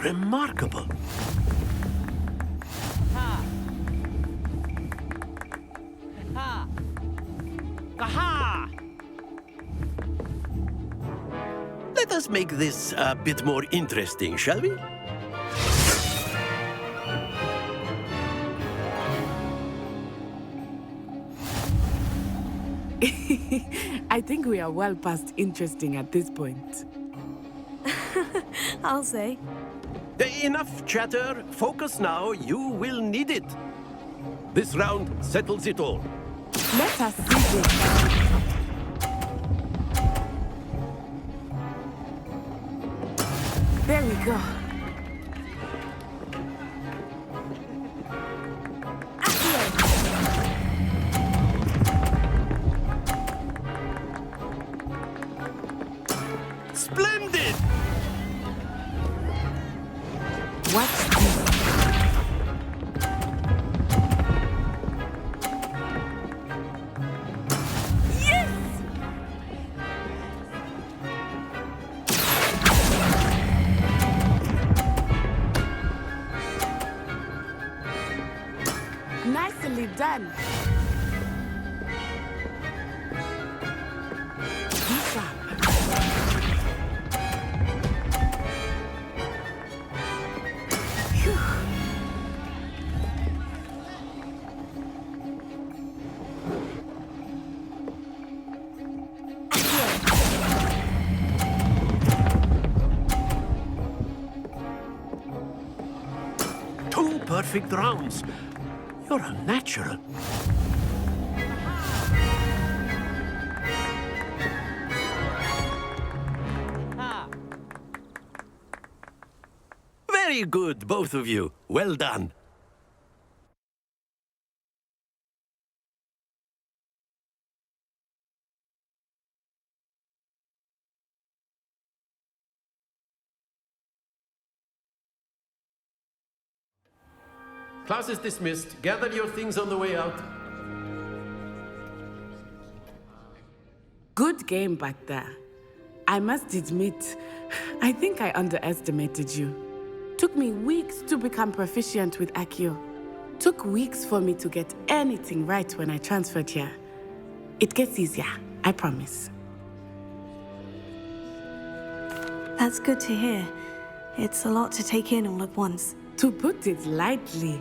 Remarkable. Let us make this a bit more interesting, shall we? I think we are well past interesting at this point. I'll say. Enough chatter. Focus now. You will need it. This round settles it all. Let us see this. There we go. Splendid! Watch this. Nicely done. Be sharp. Phew. Two perfect rounds. You're a natural. Very good, both of you. Well done. Class is dismissed. Gather your things on the way out. Good game back there. I must admit, I think I underestimated you. Took me weeks to become proficient with Accio. Took weeks for me to get anything right when I transferred here. It gets easier, I promise. That's good to hear. It's a lot to take in all at once. To put it lightly,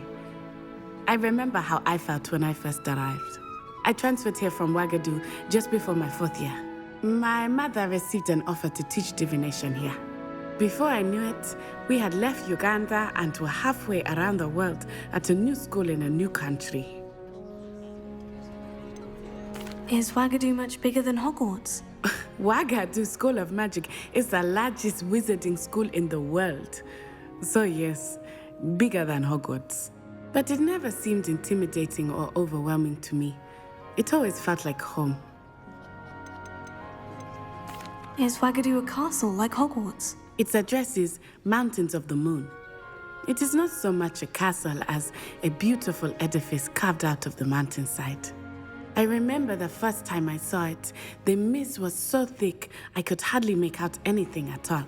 I remember how I felt when I first arrived. I transferred here from Ouagadougou just before my 4th year. My mother received an offer to teach divination here. Before I knew it, we had left Uganda and were halfway around the world at a new school in a new country. Is Ouagadougou much bigger than Hogwarts? Ouagadougou School of Magic is the largest wizarding school in the world. So yes, bigger than Hogwarts. But it never seemed intimidating or overwhelming to me. It always felt like home. Is Ouagadougou a castle like Hogwarts? Its address is Mountains of the Moon. It is not so much a castle as a beautiful edifice carved out of the mountainside. I remember the first time I saw it, the mist was so thick I could hardly make out anything at all.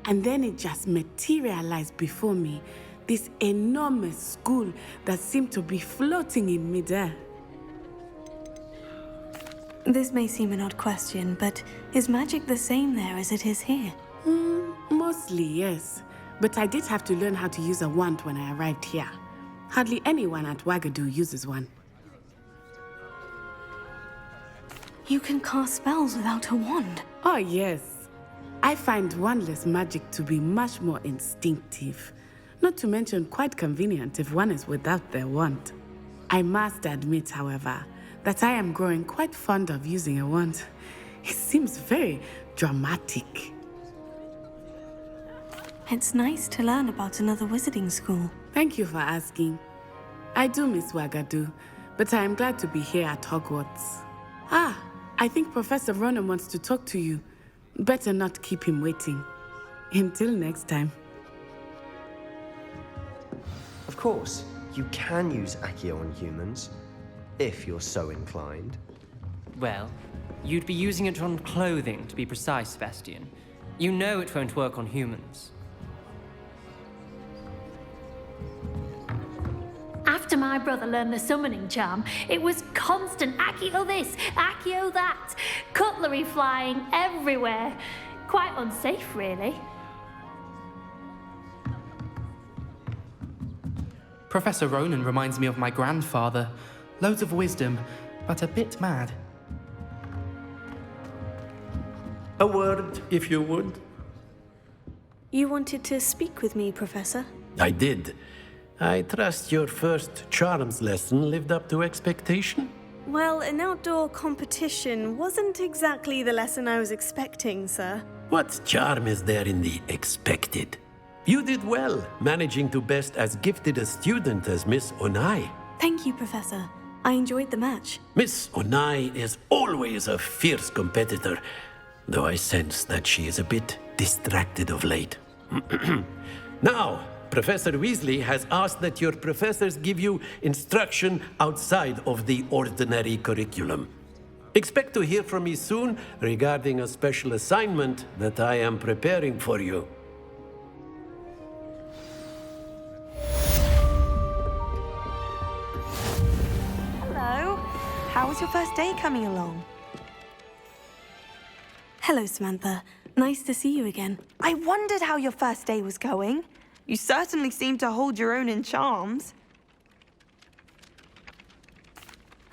And then it just materialized before me, this enormous school that seemed to be floating in midair. This may seem an odd question, but is magic the same there as it is here? Mostly, yes. But I did have to learn how to use a wand when I arrived here. Hardly anyone at Ouagadougou uses one. You can cast spells without a wand? Oh, yes. I find wandless magic to be much more instinctive. Not to mention quite convenient if one is without their wand. I must admit, however, that I am growing quite fond of using a wand. It seems very dramatic. It's nice to learn about another wizarding school. Thank you for asking. I do miss Ouagadougou, but I am glad to be here at Hogwarts. Ah, I think Professor Ronan wants to talk to you. Better not keep him waiting. Until next time. Of course, you can use Accio on humans, if you're so inclined. Well, you'd be using it on clothing, to be precise, Sebastian. You know it won't work on humans. After my brother learned the summoning charm, it was constant Accio this, Accio that, cutlery flying everywhere. Quite unsafe, really. Professor Ronan reminds me of my grandfather. Loads of wisdom, but a bit mad. A word, if you would. You wanted to speak with me, Professor? I did. I trust your first charms lesson lived up to expectation? Well, an outdoor competition wasn't exactly the lesson I was expecting, sir. What charm is there in the expected? You did well, managing to best as gifted a student as Miss Onai. Thank you, Professor. I enjoyed the match. Miss Onai is always a fierce competitor, though I sense that she is a bit distracted of late. Now, Professor Weasley has asked that your professors give you instruction outside of the ordinary curriculum. Expect to hear from me soon regarding a special assignment that I am preparing for you. Hello. How was your first day coming along? Hello, Samantha. Nice to see you again. I wondered how your first day was going. You certainly seem to hold your own in charms.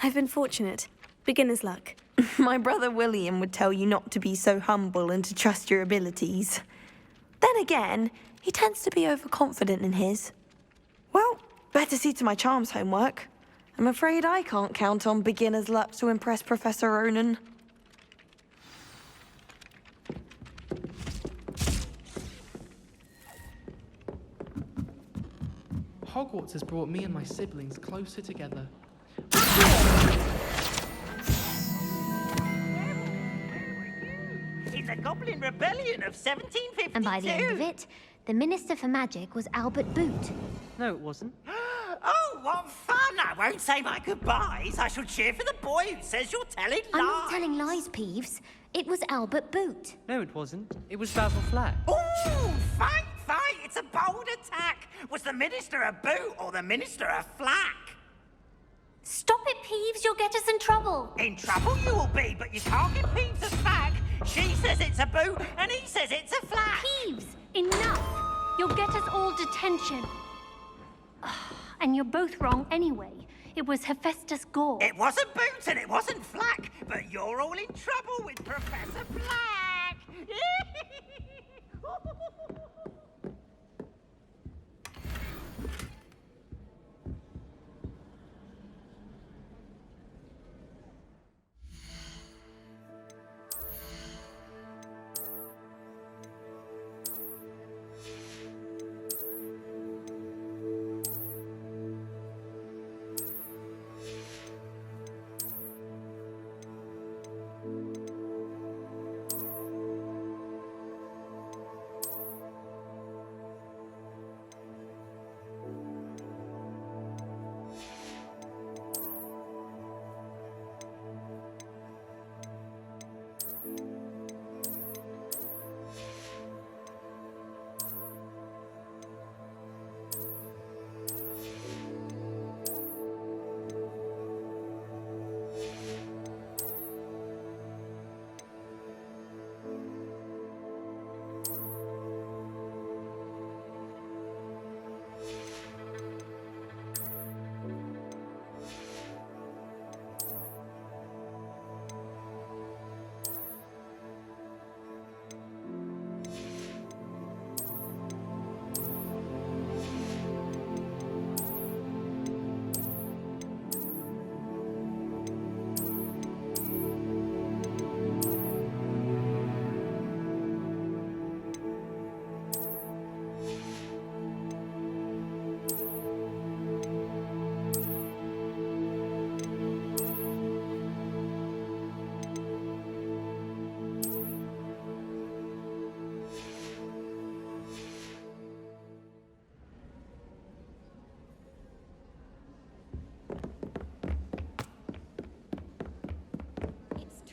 I've been fortunate. Beginner's luck. My brother William would tell you not to be so humble and to trust your abilities. Then again, he tends to be overconfident in his. Well, better see to my charms homework. I'm afraid I can't count on beginner's luck to impress Professor Ronan. Hogwarts has brought me and my siblings closer together. It's a goblin rebellion of 1752. And by the end of it, the Minister for Magic was Albert Boot. No, it wasn't. Oh, what fun! I won't say my goodbyes. I shall cheer for the boy who says you're telling lies. I'm not telling lies, Peeves. It was Albert Boot. No, it wasn't. It was Basil Flack. Ooh, fight! It's a bold attack. Was the Minister a boot or the Minister a flack? Stop it, Peeves. You'll get us in trouble. In trouble you will be, but you can't give Peeves a flack. She says it's a boot and he says it's a flack. Peeves, enough. You'll get us all detention. And you're both wrong anyway. It was Hephaestus Gore. It wasn't boot and it wasn't flack, but you're all in trouble with Professor Flack.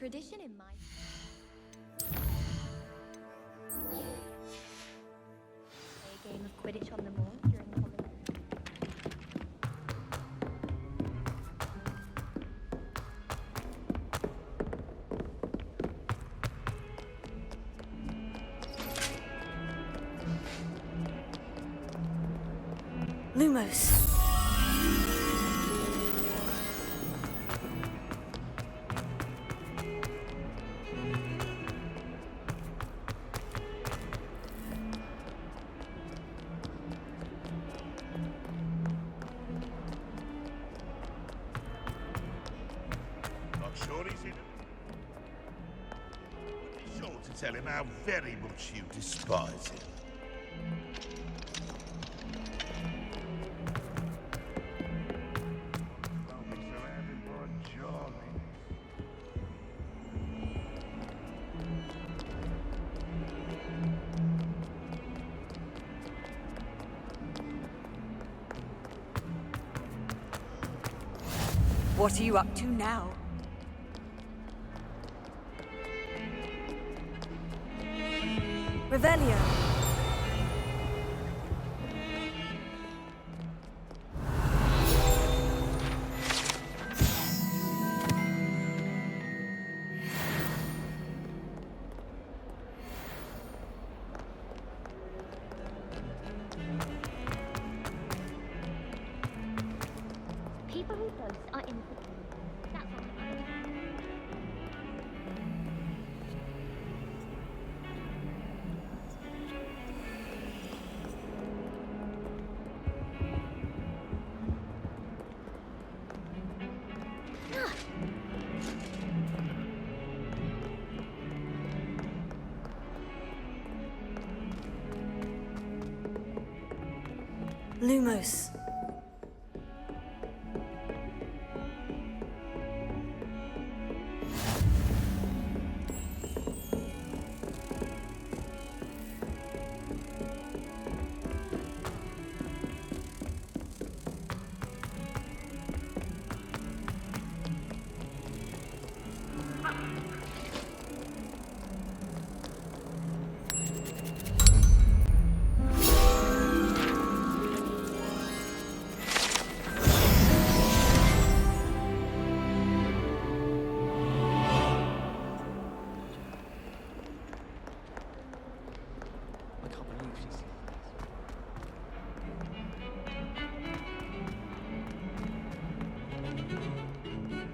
tradition in my... Play a game of Quidditch on the moor during the holidays. Lumos. Not sure he's in it. Be sure to tell him how very much you despise him. What are you up to now? Revelio. People who boast are infidels. That's all. Lumos.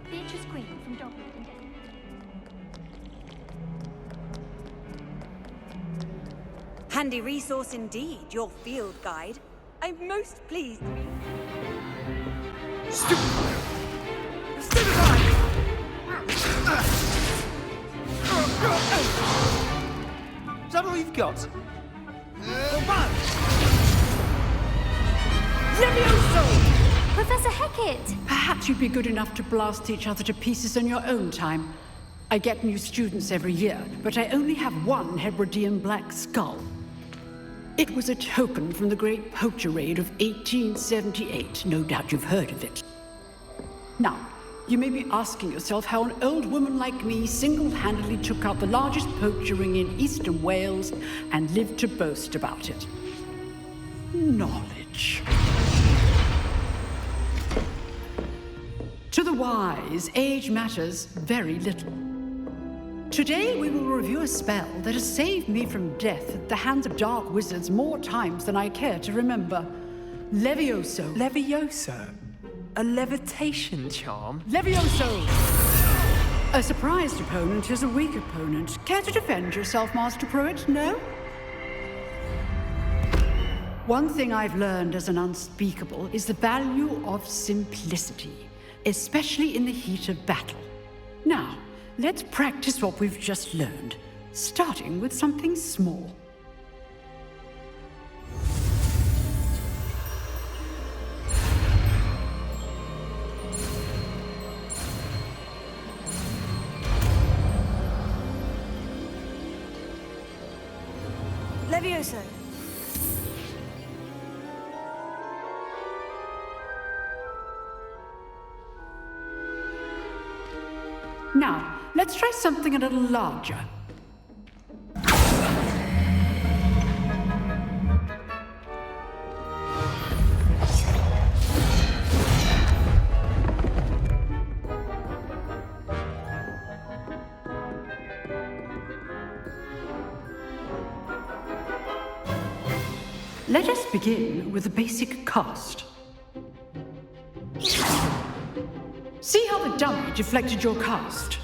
Beatrice Green from Dogwood and Desmond. Handy resource indeed, your field guide. I'm most pleased. Stupid! Is that all you've got? Levioso! Professor Hecat! Perhaps you'd be good enough to blast each other to pieces in your own time. I get new students every year, but I only have one Hebridean black skull. It was a token from the Great Poacher Raid of 1878. No doubt you've heard of it. Now, you may be asking yourself how an old woman like me single-handedly took out the largest poacher ring in eastern Wales and lived to boast about it. Knowledge. To the wise, age matters very little. Today we will review a spell that has saved me from death at the hands of dark wizards more times than I care to remember. Levioso. Levioso? A levitation charm? Levioso! A surprised opponent is a weak opponent. Care to defend yourself, Master Pruitt? No? One thing I've learned as an unspeakable is the value of simplicity, especially in the heat of battle. Now, let's practice what we've just learned, starting with something small. Levioso. Now, let's try something a little larger. Let us begin with the basic cast. See how the dummy deflected your cast?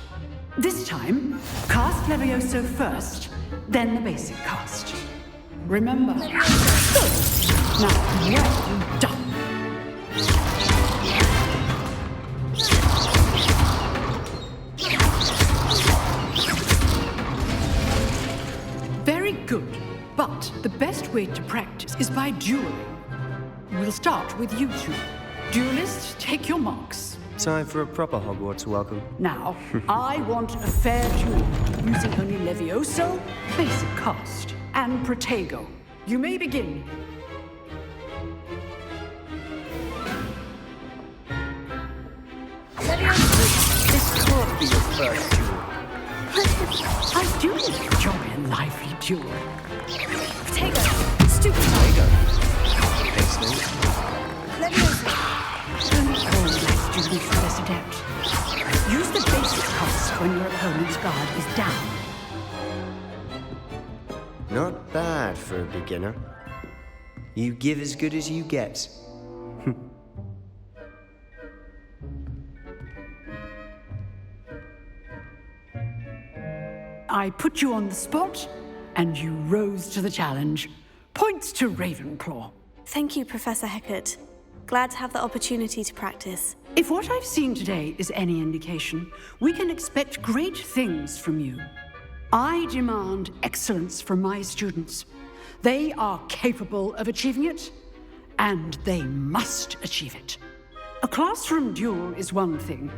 This time, cast Levioso first, then the basic cast. Remember. Good. Now, well done. Very good. But the best way to practice is by dueling. We'll start with you two. Duelists, take your marks. Time for a proper Hogwarts welcome. Now, I want a fair duel, using only Levioso, basic cast, and Protego. You may begin. This can't be your first duel. I do enjoy a lively duel. Protego, stupid. Protego. Levioso. Don't hold my students for this adept. Use the basic cast when your opponent's guard is down. Not bad for a beginner. You give as good as you get. I put you on the spot, and you rose to the challenge. Points to Ravenclaw. Thank you, Professor Hecat. Glad to have the opportunity to practice. If what I've seen today is any indication, we can expect great things from you. I demand excellence from my students. They are capable of achieving it, and they must achieve it. A classroom duel is one thing,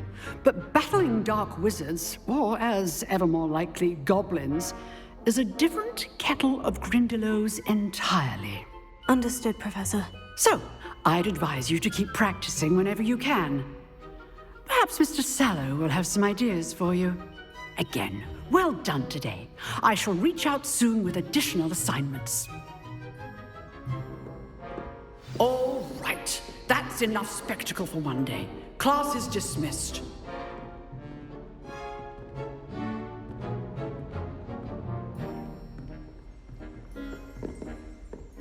but battling dark wizards, or as ever more likely, goblins, is a different kettle of Grindylows entirely. Understood, Professor. So, I'd advise you to keep practicing whenever you can. Perhaps Mr. Sallow will have some ideas for you. Again, well done today. I shall reach out soon with additional assignments. All right. That's enough spectacle for one day. Class is dismissed.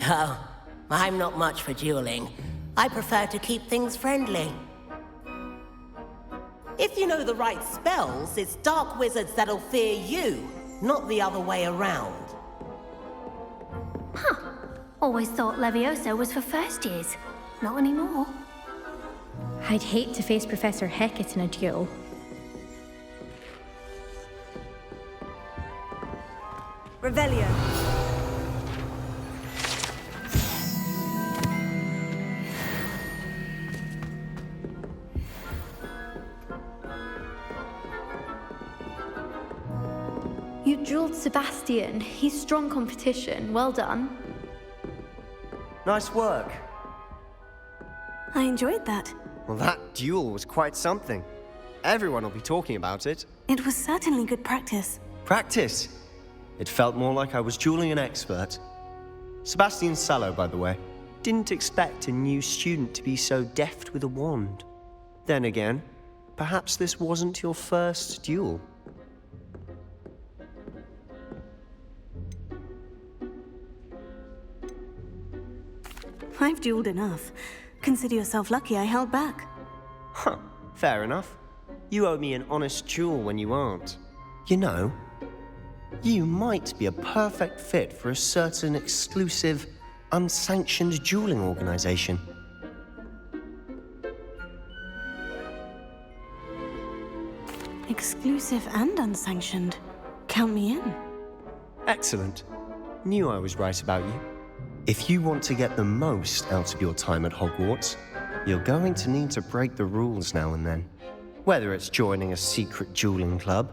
Oh, I'm not much for dueling. I prefer to keep things friendly. If you know the right spells, it's dark wizards that'll fear you, not the other way around. Huh. Always thought Levioso was for first years. Not anymore. I'd hate to face Professor Hecat in a duel. Revelio. You dueled Sebastian. He's strong competition. Well done. Nice work. I enjoyed that. Well, that duel was quite something. Everyone will be talking about it. It was certainly good practice. Practice? It felt more like I was dueling an expert. Sebastian Sallow, by the way. Didn't expect a new student to be so deft with a wand. Then again, perhaps this wasn't your first duel. I've dueled enough. Consider yourself lucky I held back. Huh, fair enough. You owe me an honest duel when you aren't. You know, you might be a perfect fit for a certain exclusive, unsanctioned dueling organization. Exclusive and unsanctioned. Count me in. Excellent. Knew I was right about you. If you want to get the most out of your time at Hogwarts, you're going to need to break the rules now and then. Whether it's joining a secret dueling club,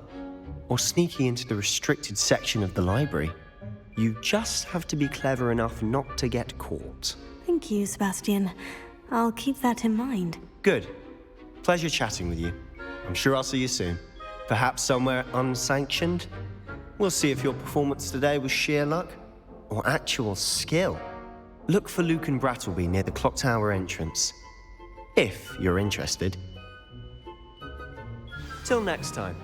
or sneaking into the restricted section of the library, you just have to be clever enough not to get caught. Thank you, Sebastian. I'll keep that in mind. Good. Pleasure chatting with you. I'm sure I'll see you soon. Perhaps somewhere unsanctioned? We'll see if your performance today was sheer luck or actual skill. Look for Luke and Brattleby near the clock tower entrance, if you're interested. Till next time.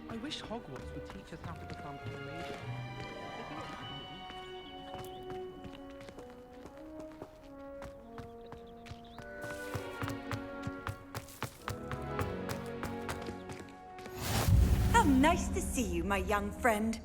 I wish Hogwarts would teach us how to become amazing. How nice to see you, my young friend.